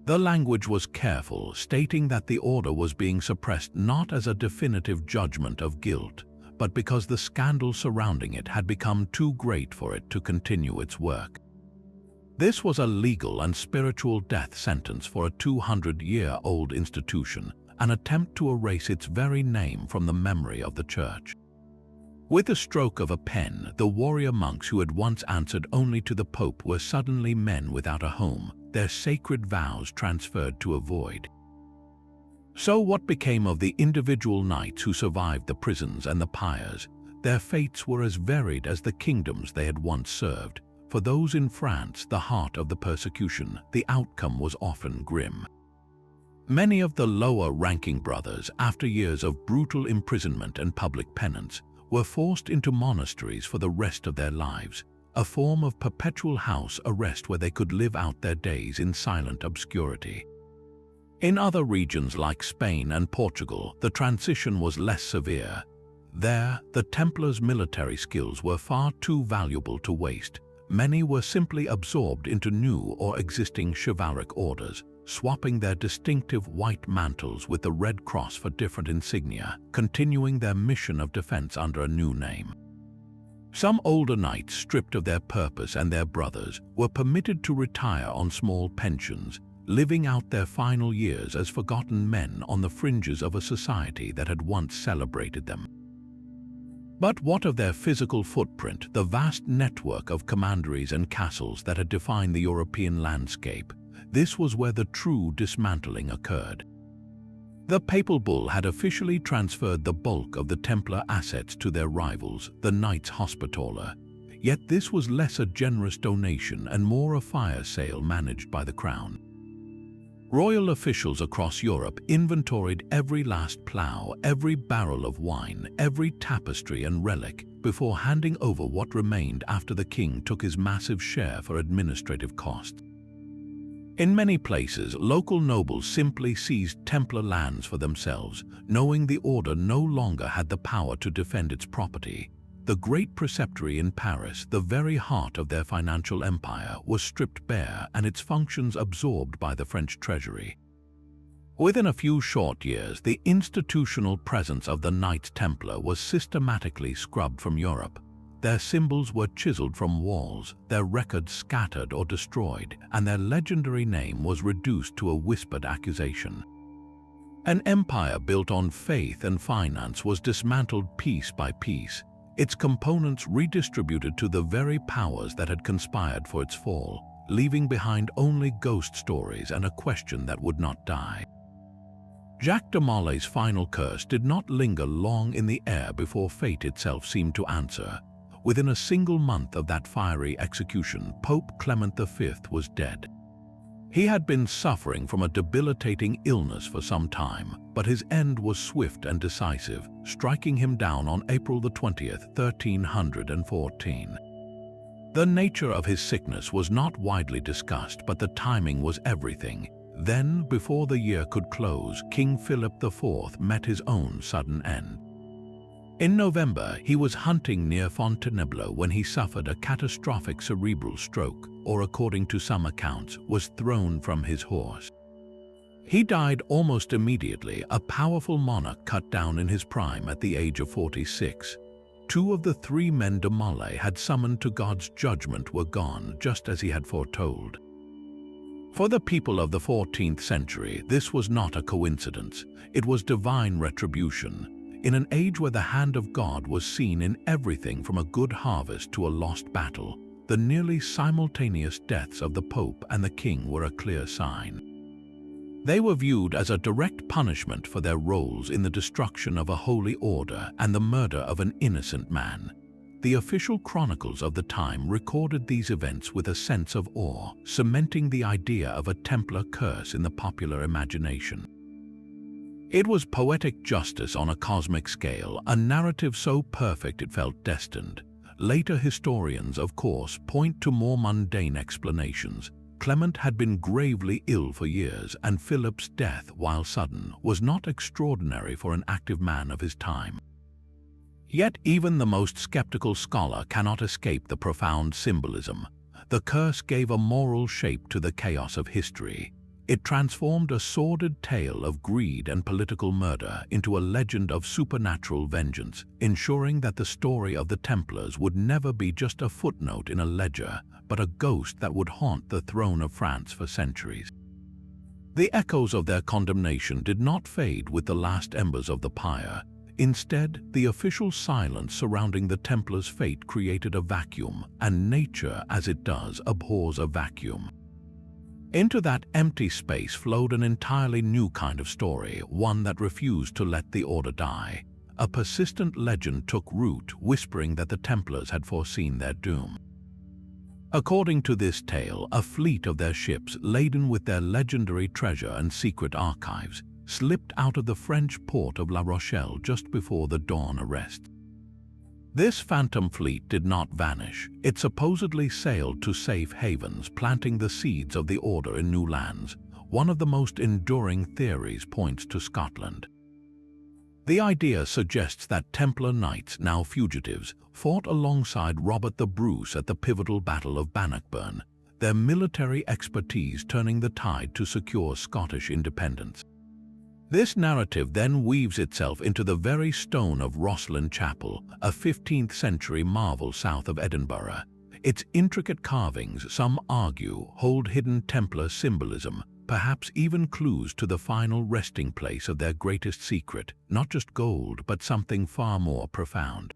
The language was careful, stating that the order was being suppressed not as a definitive judgment of guilt, but because the scandal surrounding it had become too great for it to continue its work. This was a legal and spiritual death sentence for a 200-year-old institution, an attempt to erase its very name from the memory of the Church. With the stroke of a pen, the warrior monks who had once answered only to the Pope were suddenly men without a home, their sacred vows transferred to a void. So what became of the individual knights who survived the prisons and the pyres? Their fates were as varied as the kingdoms they had once served. For those in France, the heart of the persecution, the outcome was often grim. Many of the lower-ranking brothers, after years of brutal imprisonment and public penance, were forced into monasteries for the rest of their lives, a form of perpetual house arrest where they could live out their days in silent obscurity. In other regions like Spain and Portugal, the transition was less severe. There, the Templars' military skills were far too valuable to waste. Many were simply absorbed into new or existing chivalric orders, swapping their distinctive white mantles with the red cross for different insignia, continuing their mission of defense under a new name. Some older knights, stripped of their purpose and their brothers, were permitted to retire on small pensions, living out their final years as forgotten men on the fringes of a society that had once celebrated them. But what of their physical footprint, the vast network of commanderies and castles that had defined the European landscape? This was where the true dismantling occurred. The papal bull had officially transferred the bulk of the Templar assets to their rivals, the Knights Hospitaller. Yet this was less a generous donation and more a fire sale managed by the crown. Royal officials across Europe inventoried every last plough, every barrel of wine, every tapestry and relic before handing over what remained after the king took his massive share for administrative costs. In many places, local nobles simply seized Templar lands for themselves, knowing the order no longer had the power to defend its property. The Great Preceptory in Paris, the very heart of their financial empire, was stripped bare and its functions absorbed by the French treasury. Within a few short years, the institutional presence of the Knights Templar was systematically scrubbed from Europe. Their symbols were chiseled from walls, their records scattered or destroyed, and their legendary name was reduced to a whispered accusation. An empire built on faith and finance was dismantled piece by piece, its components redistributed to the very powers that had conspired for its fall, leaving behind only ghost stories and a question that would not die. Jacques de Malé's final curse did not linger long in the air before fate itself seemed to answer. Within a single month of that fiery execution, Pope Clement V was dead. He had been suffering from a debilitating illness for some time, but his end was swift and decisive, striking him down on April 20th, 1314. The nature of his sickness was not widely discussed, but the timing was everything. Then, before the year could close, King Philip IV met his own sudden end. In November, he was hunting near Fontainebleau when he suffered a catastrophic cerebral stroke, or according to some accounts, was thrown from his horse. He died almost immediately, a powerful monarch cut down in his prime at the age of 46. Two of the three men de Maillé had summoned to God's judgment were gone, just as he had foretold. For the people of the 14th century, this was not a coincidence. It was divine retribution. In an age where the hand of God was seen in everything from a good harvest to a lost battle, the nearly simultaneous deaths of the Pope and the King were a clear sign. They were viewed as a direct punishment for their roles in the destruction of a holy order and the murder of an innocent man. The official chronicles of the time recorded these events with a sense of awe, cementing the idea of a Templar curse in the popular imagination. It was poetic justice on a cosmic scale, a narrative so perfect it felt destined. Later historians, of course, point to more mundane explanations. Clement had been gravely ill for years, and Philip's death, while sudden, was not extraordinary for an active man of his time. Yet even the most skeptical scholar cannot escape the profound symbolism. The curse gave a moral shape to the chaos of history. It transformed a sordid tale of greed and political murder into a legend of supernatural vengeance, ensuring that the story of the Templars would never be just a footnote in a ledger, but a ghost that would haunt the throne of France for centuries. The echoes of their condemnation did not fade with the last embers of the pyre. Instead, the official silence surrounding the Templars' fate created a vacuum, and nature, as it does, abhors a vacuum. Into that empty space flowed an entirely new kind of story, one that refused to let the Order die. A persistent legend took root, whispering that the Templars had foreseen their doom. According to this tale, a fleet of their ships, laden with their legendary treasure and secret archives, slipped out of the French port of La Rochelle just before the dawn arrests. This phantom fleet did not vanish. It supposedly sailed to safe havens, planting the seeds of the Order in new lands. One of the most enduring theories points to Scotland. The idea suggests that Templar knights, now fugitives, fought alongside Robert the Bruce at the pivotal Battle of Bannockburn, their military expertise turning the tide to secure Scottish independence. This narrative then weaves itself into the very stone of Rosslyn Chapel, a 15th century marvel south of Edinburgh. Its intricate carvings, some argue, hold hidden Templar symbolism, perhaps even clues to the final resting place of their greatest secret, not just gold, but something far more profound.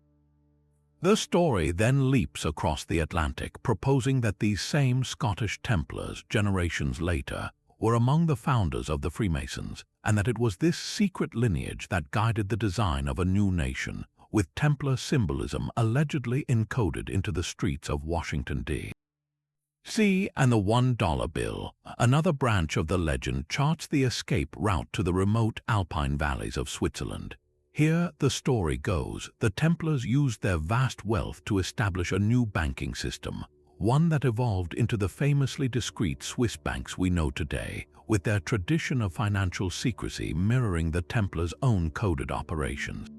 The story then leaps across the Atlantic, proposing that these same Scottish Templars, generations later, were among the founders of the Freemasons, and that it was this secret lineage that guided the design of a new nation, with Templar symbolism allegedly encoded into the streets of Washington, D.C. And the $1 bill, another branch of the legend, charts the escape route to the remote alpine valleys of Switzerland. Here, the story goes, the Templars used their vast wealth to establish a new banking system, one that evolved into the famously discreet Swiss banks we know today, with their tradition of financial secrecy mirroring the Templars' own coded operations.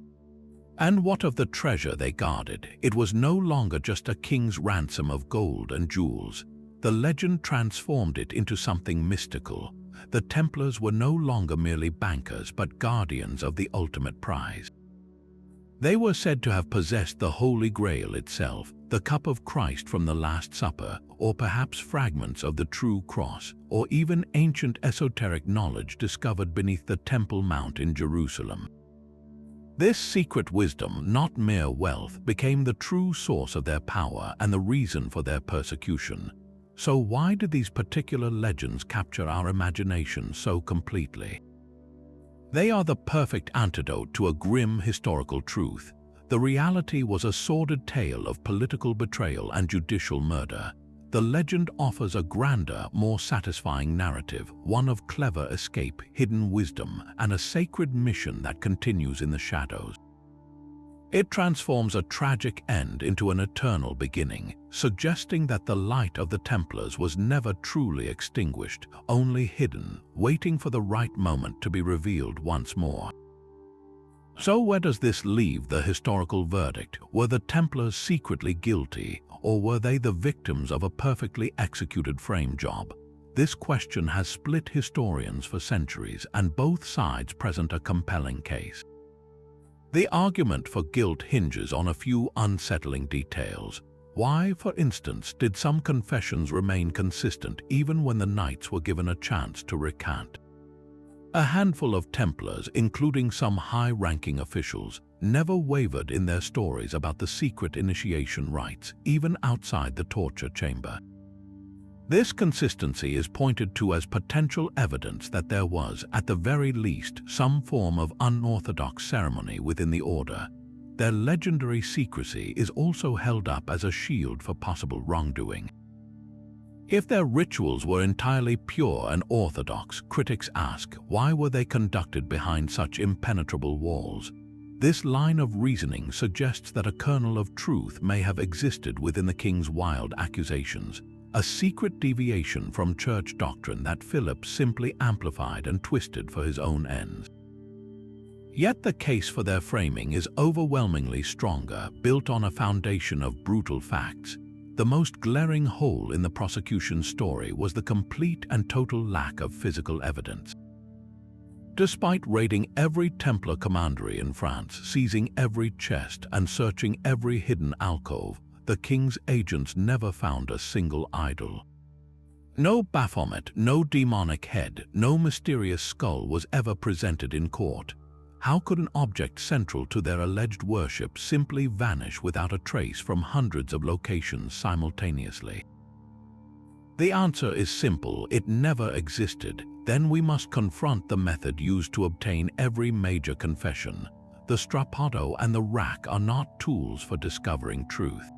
And what of the treasure they guarded? It was no longer just a king's ransom of gold and jewels. The legend transformed it into something mystical. The Templars were no longer merely bankers, but guardians of the ultimate prize. They were said to have possessed the Holy Grail itself, the cup of Christ from the Last Supper, or perhaps fragments of the true cross, or even ancient esoteric knowledge discovered beneath the Temple Mount in Jerusalem. This secret wisdom, not mere wealth, became the true source of their power and the reason for their persecution. So why did these particular legends capture our imagination so completely? They are the perfect antidote to a grim historical truth. The reality was a sordid tale of political betrayal and judicial murder. The legend offers a grander, more satisfying narrative, one of clever escape, hidden wisdom, and a sacred mission that continues in the shadows. It transforms a tragic end into an eternal beginning, suggesting that the light of the Templars was never truly extinguished, only hidden, waiting for the right moment to be revealed once more. So where does this leave the historical verdict? Were the Templars secretly guilty, or were they the victims of a perfectly executed frame job? This question has split historians for centuries, and both sides present a compelling case. The argument for guilt hinges on a few unsettling details. Why, for instance, did some confessions remain consistent even when the knights were given a chance to recant? A handful of Templars, including some high-ranking officials, never wavered in their stories about the secret initiation rites, even outside the torture chamber. This consistency is pointed to as potential evidence that there was, at the very least, some form of unorthodox ceremony within the order. Their legendary secrecy is also held up as a shield for possible wrongdoing. If their rituals were entirely pure and orthodox, critics ask, why were they conducted behind such impenetrable walls? This line of reasoning suggests that a kernel of truth may have existed within the king's wild accusations, a secret deviation from church doctrine that Philip simply amplified and twisted for his own ends. Yet the case for their framing is overwhelmingly stronger, built on a foundation of brutal facts. The most glaring hole in the prosecution's story was the complete and total lack of physical evidence. Despite raiding every Templar commandery in France, seizing every chest, and searching every hidden alcove, the king's agents never found a single idol. No Baphomet, no demonic head, no mysterious skull was ever presented in court. How could an object central to their alleged worship simply vanish without a trace from hundreds of locations simultaneously? The answer is simple: it never existed. Then we must confront the method used to obtain every major confession. The strappado and the rack are not tools for discovering truth.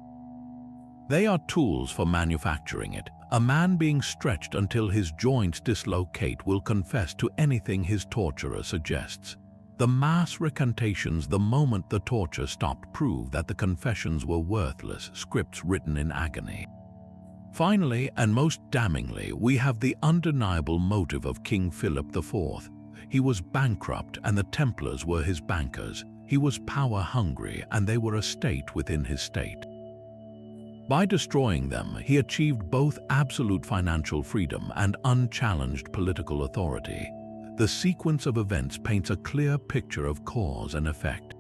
They are tools for manufacturing it. A man being stretched until his joints dislocate will confess to anything his torturer suggests. The mass recantations the moment the torture stopped prove that the confessions were worthless scripts written in agony. Finally, and most damningly, we have the undeniable motive of King Philip IV. He was bankrupt and the Templars were his bankers. He was power-hungry and they were a state within his state. By destroying them, he achieved both absolute financial freedom and unchallenged political authority. The sequence of events paints a clear picture of cause and effect.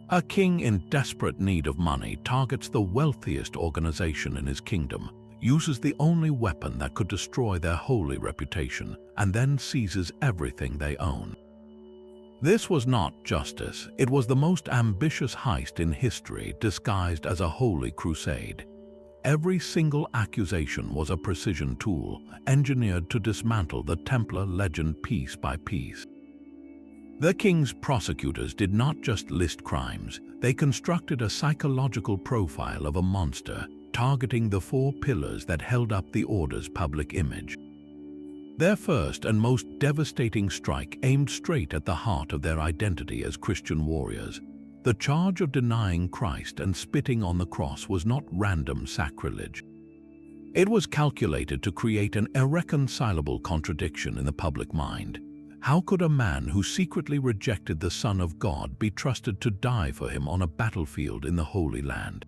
A king in desperate need of money targets the wealthiest organization in his kingdom, uses the only weapon that could destroy their holy reputation, and then seizes everything they own. This was not justice. It was the most ambitious heist in history disguised as a holy crusade. Every single accusation was a precision tool, engineered to dismantle the Templar legend piece by piece. The king's prosecutors did not just list crimes, they constructed a psychological profile of a monster, targeting the four pillars that held up the order's public image. Their first and most devastating strike aimed straight at the heart of their identity as Christian warriors. The charge of denying Christ and spitting on the cross was not random sacrilege. It was calculated to create an irreconcilable contradiction in the public mind. How could a man who secretly rejected the Son of God be trusted to die for him on a battlefield in the Holy Land?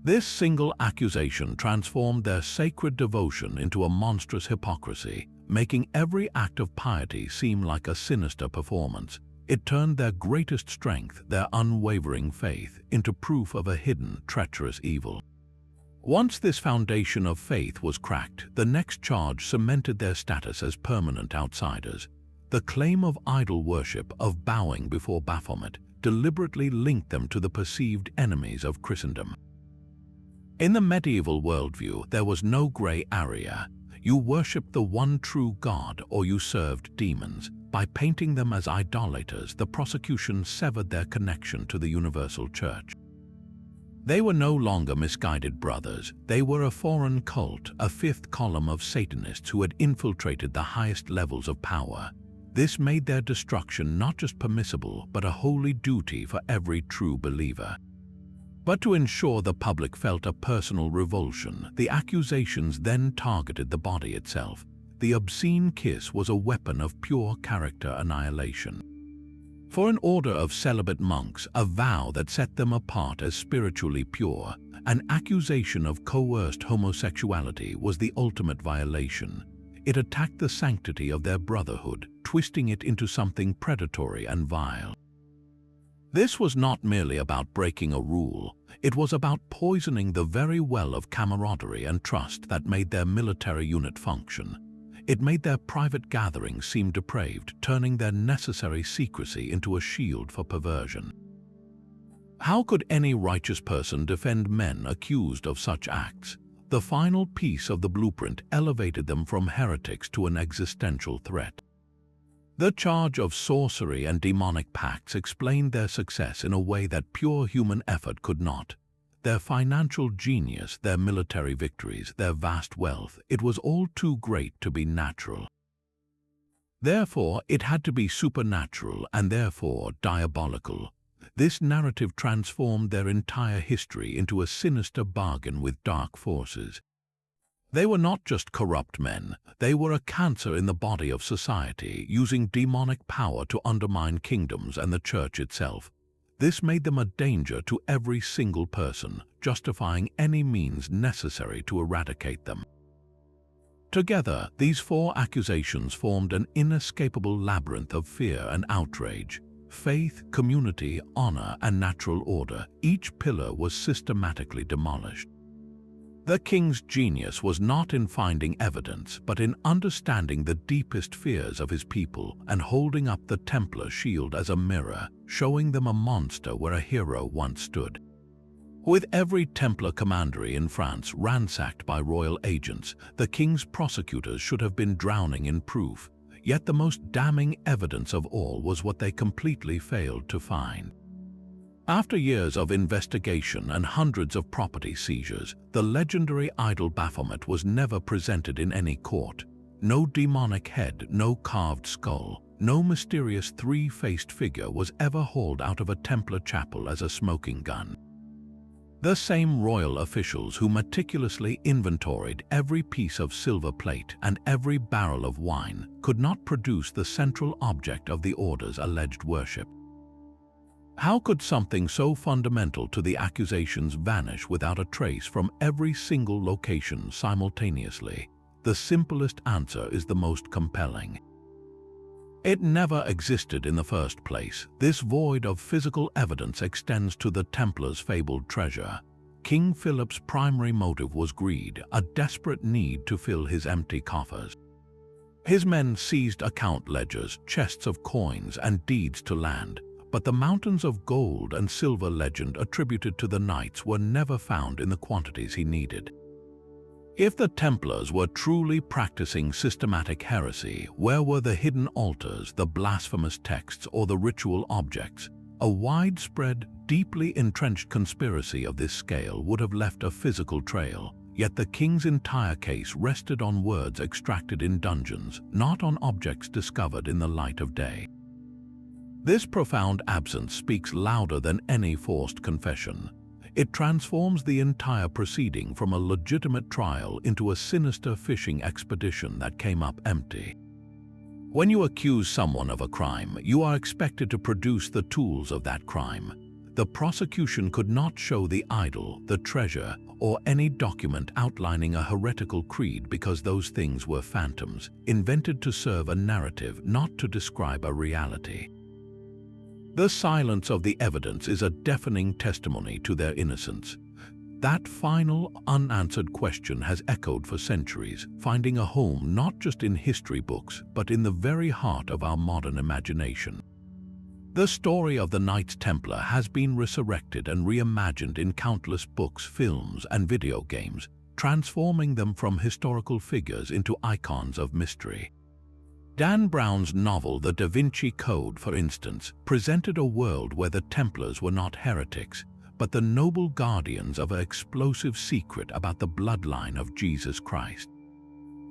This single accusation transformed their sacred devotion into a monstrous hypocrisy, making every act of piety seem like a sinister performance. It turned their greatest strength, their unwavering faith, into proof of a hidden, treacherous evil. Once this foundation of faith was cracked, the next charge cemented their status as permanent outsiders. The claim of idol worship, of bowing before Baphomet, deliberately linked them to the perceived enemies of Christendom. In the medieval worldview, there was no gray area. You worshipped the one true God or you served demons. By painting them as idolaters, the prosecution severed their connection to the universal church. They were no longer misguided brothers. They were a foreign cult, a fifth column of Satanists who had infiltrated the highest levels of power. This made their destruction not just permissible, but a holy duty for every true believer. But to ensure the public felt a personal revulsion, the accusations then targeted the body itself. The obscene kiss was a weapon of pure character annihilation. For an order of celibate monks, a vow that set them apart as spiritually pure, an accusation of coerced homosexuality was the ultimate violation. It attacked the sanctity of their brotherhood, twisting it into something predatory and vile. This was not merely about breaking a rule, it was about poisoning the very well of camaraderie and trust that made their military unit function. It made their private gatherings seem depraved, turning their necessary secrecy into a shield for perversion. How could any righteous person defend men accused of such acts? The final piece of the blueprint elevated them from heretics to an existential threat. The charge of sorcery and demonic pacts explained their success in a way that pure human effort could not. Their financial genius, their military victories, their vast wealth, it was all too great to be natural. Therefore, it had to be supernatural and therefore diabolical. This narrative transformed their entire history into a sinister bargain with dark forces. They were not just corrupt men, they were a cancer in the body of society, using demonic power to undermine kingdoms and the church itself. This made them a danger to every single person, justifying any means necessary to eradicate them. Together, these four accusations formed an inescapable labyrinth of fear and outrage. Faith, community, honor, and natural order, each pillar was systematically demolished. The king's genius was not in finding evidence, but in understanding the deepest fears of his people and holding up the Templar shield as a mirror, showing them a monster where a hero once stood. With every Templar commandery in France ransacked by royal agents, the king's prosecutors should have been drowning in proof, yet the most damning evidence of all was what they completely failed to find. After years of investigation and hundreds of property seizures, the legendary idol Baphomet was never presented in any court. No demonic head, no carved skull, no mysterious three-faced figure was ever hauled out of a Templar chapel as a smoking gun. The same royal officials who meticulously inventoried every piece of silver plate and every barrel of wine could not produce the central object of the order's alleged worship. How could something so fundamental to the accusations vanish without a trace from every single location simultaneously? The simplest answer is the most compelling. It never existed in the first place. This void of physical evidence extends to the Templars' fabled treasure. King Philip's primary motive was greed, a desperate need to fill his empty coffers. His men seized account ledgers, chests of coins, and deeds to land, but the mountains of gold and silver legend attributed to the knights were never found in the quantities he needed. If the Templars were truly practicing systematic heresy, where were the hidden altars, the blasphemous texts, or the ritual objects? A widespread, deeply entrenched conspiracy of this scale would have left a physical trail, yet the king's entire case rested on words extracted in dungeons, not on objects discovered in the light of day. This profound absence speaks louder than any forced confession. It transforms the entire proceeding from a legitimate trial into a sinister fishing expedition that came up empty. When you accuse someone of a crime, you are expected to produce the tools of that crime. The prosecution could not show the idol, the treasure, or any document outlining a heretical creed because those things were phantoms, invented to serve a narrative, not to describe a reality. The silence of the evidence is a deafening testimony to their innocence. That final, unanswered question has echoed for centuries, finding a home not just in history books, but in the very heart of our modern imagination. The story of the Knights Templar has been resurrected and reimagined in countless books, films, and video games, transforming them from historical figures into icons of mystery. Dan Brown's novel The Da Vinci Code, for instance, presented a world where the Templars were not heretics, but the noble guardians of an explosive secret about the bloodline of Jesus Christ.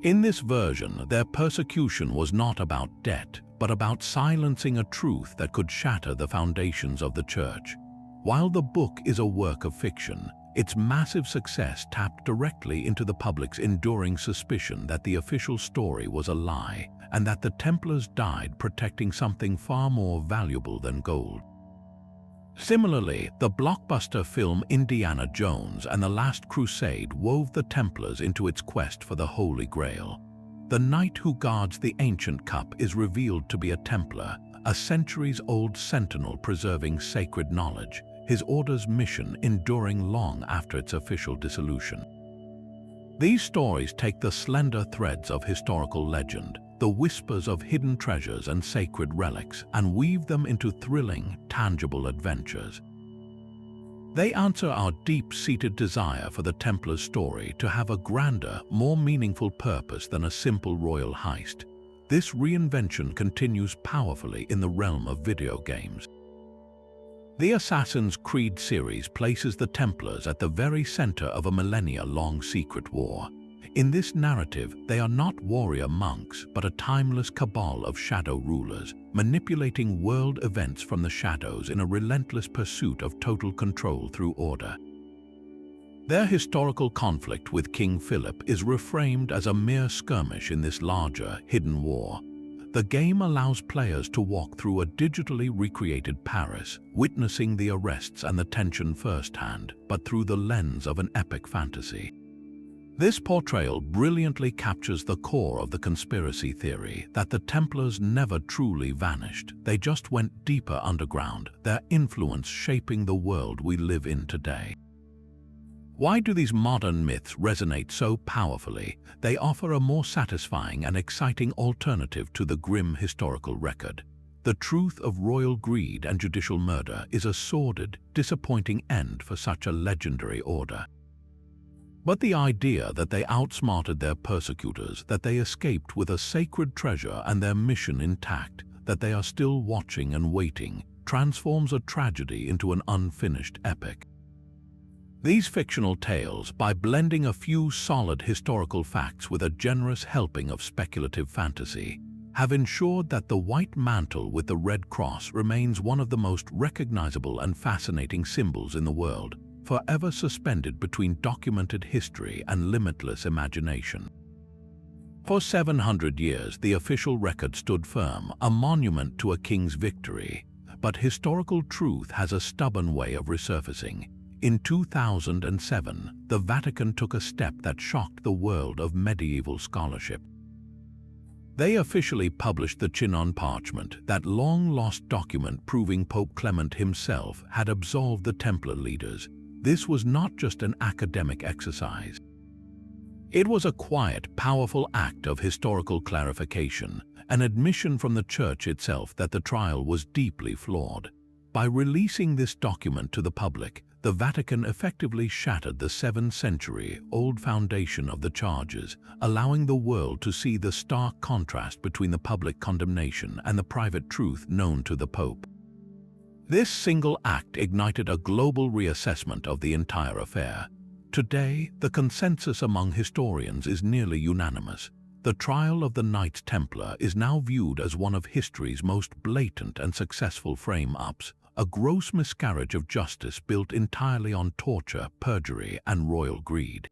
In this version, their persecution was not about debt, but about silencing a truth that could shatter the foundations of the Church. While the book is a work of fiction, its massive success tapped directly into the public's enduring suspicion that the official story was a lie, and that the Templars died protecting something far more valuable than gold. Similarly, the blockbuster film Indiana Jones and the Last Crusade wove the Templars into its quest for the Holy Grail. The knight who guards the ancient cup is revealed to be a Templar, a centuries-old sentinel preserving sacred knowledge, his order's mission enduring long after its official dissolution. These stories take the slender threads of historical legend, the whispers of hidden treasures and sacred relics, and weave them into thrilling, tangible adventures. They answer our deep-seated desire for the Templar's story to have a grander, more meaningful purpose than a simple royal heist. This reinvention continues powerfully in the realm of video games. The Assassin's Creed series places the Templars at the very center of a millennia-long secret war. In this narrative, they are not warrior monks, but a timeless cabal of shadow rulers, manipulating world events from the shadows in a relentless pursuit of total control through order. Their historical conflict with King Philip is reframed as a mere skirmish in this larger, hidden war. The game allows players to walk through a digitally recreated Paris, witnessing the arrests and the tension firsthand, but through the lens of an epic fantasy. This portrayal brilliantly captures the core of the conspiracy theory that the Templars never truly vanished, they just went deeper underground, their influence shaping the world we live in today. Why do these modern myths resonate so powerfully? They offer a more satisfying and exciting alternative to the grim historical record. The truth of royal greed and judicial murder is a sordid, disappointing end for such a legendary order. But the idea that they outsmarted their persecutors, that they escaped with a sacred treasure and their mission intact, that they are still watching and waiting, transforms a tragedy into an unfinished epic. These fictional tales, by blending a few solid historical facts with a generous helping of speculative fantasy, have ensured that the white mantle with the red cross remains one of the most recognizable and fascinating symbols in the world, forever suspended between documented history and limitless imagination. For 700 years, the official record stood firm, a monument to a king's victory. But historical truth has a stubborn way of resurfacing. In 2007, the Vatican took a step that shocked the world of medieval scholarship. They officially published the Chinon Parchment, that long-lost document proving Pope Clement himself had absolved the Templar leaders. This was not just an academic exercise. It was a quiet, powerful act of historical clarification, an admission from the Church itself that the trial was deeply flawed. By releasing this document to the public, the Vatican effectively shattered the 7-century-old foundation of the charges, allowing the world to see the stark contrast between the public condemnation and the private truth known to the Pope. This single act ignited a global reassessment of the entire affair. Today, the consensus among historians is nearly unanimous. The trial of the Knights Templar is now viewed as one of history's most blatant and successful frame-ups, a gross miscarriage of justice built entirely on torture, perjury, and royal greed.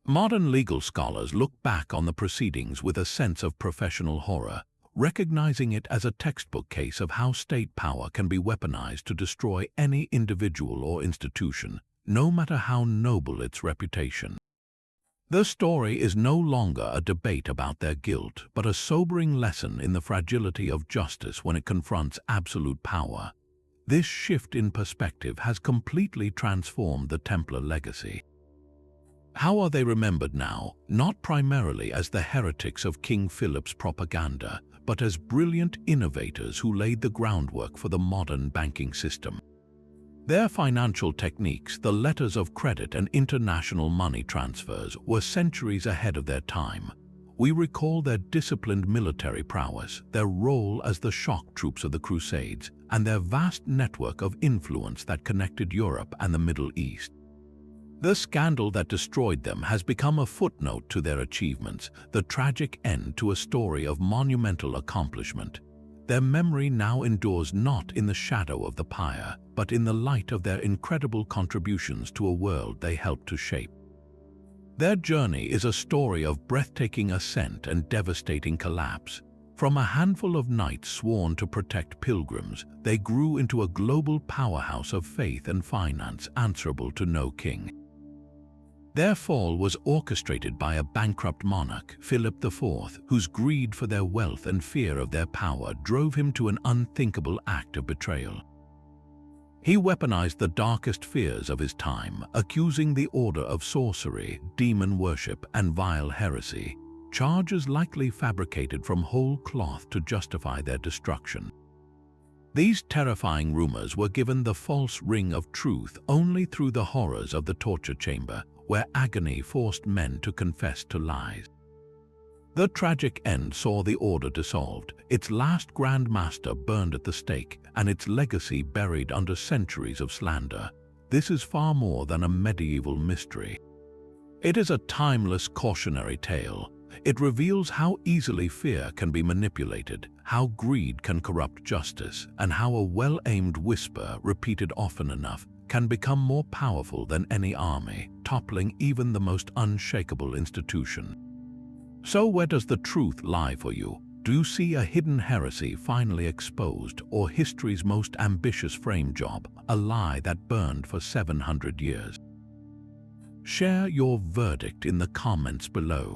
Modern legal scholars look back on the proceedings with a sense of professional horror, recognizing it as a textbook case of how state power can be weaponized to destroy any individual or institution, no matter how noble its reputation. The story is no longer a debate about their guilt, but a sobering lesson in the fragility of justice when it confronts absolute power. This shift in perspective has completely transformed the Templar legacy. How are they remembered now? Not primarily as the heretics of King Philip's propaganda, but as brilliant innovators who laid the groundwork for the modern banking system. Their financial techniques, the letters of credit and international money transfers, were centuries ahead of their time. We recall their disciplined military prowess, their role as the shock troops of the Crusades, and their vast network of influence that connected Europe and the Middle East. The scandal that destroyed them has become a footnote to their achievements, the tragic end to a story of monumental accomplishment. Their memory now endures not in the shadow of the pyre, but in the light of their incredible contributions to a world they helped to shape. Their journey is a story of breathtaking ascent and devastating collapse. From a handful of knights sworn to protect pilgrims, they grew into a global powerhouse of faith and finance answerable to no king. Their fall was orchestrated by a bankrupt monarch, Philip IV, whose greed for their wealth and fear of their power drove him to an unthinkable act of betrayal. He weaponized the darkest fears of his time, accusing the order of sorcery, demon worship, and vile heresy, charges likely fabricated from whole cloth to justify their destruction. These terrifying rumors were given the false ring of truth only through the horrors of the torture chamber, where agony forced men to confess to lies. The tragic end saw the order dissolved, its last Grand Master burned at the stake, and its legacy buried under centuries of slander. This is far more than a medieval mystery. It is a timeless cautionary tale. It reveals how easily fear can be manipulated, how greed can corrupt justice, and how a well-aimed whisper, repeated often enough, can become more powerful than any army, toppling even the most unshakable institution. So where does the truth lie for you? Do you see a hidden heresy finally exposed, or history's most ambitious frame job, a lie that burned for 700 years? Share your verdict in the comments below.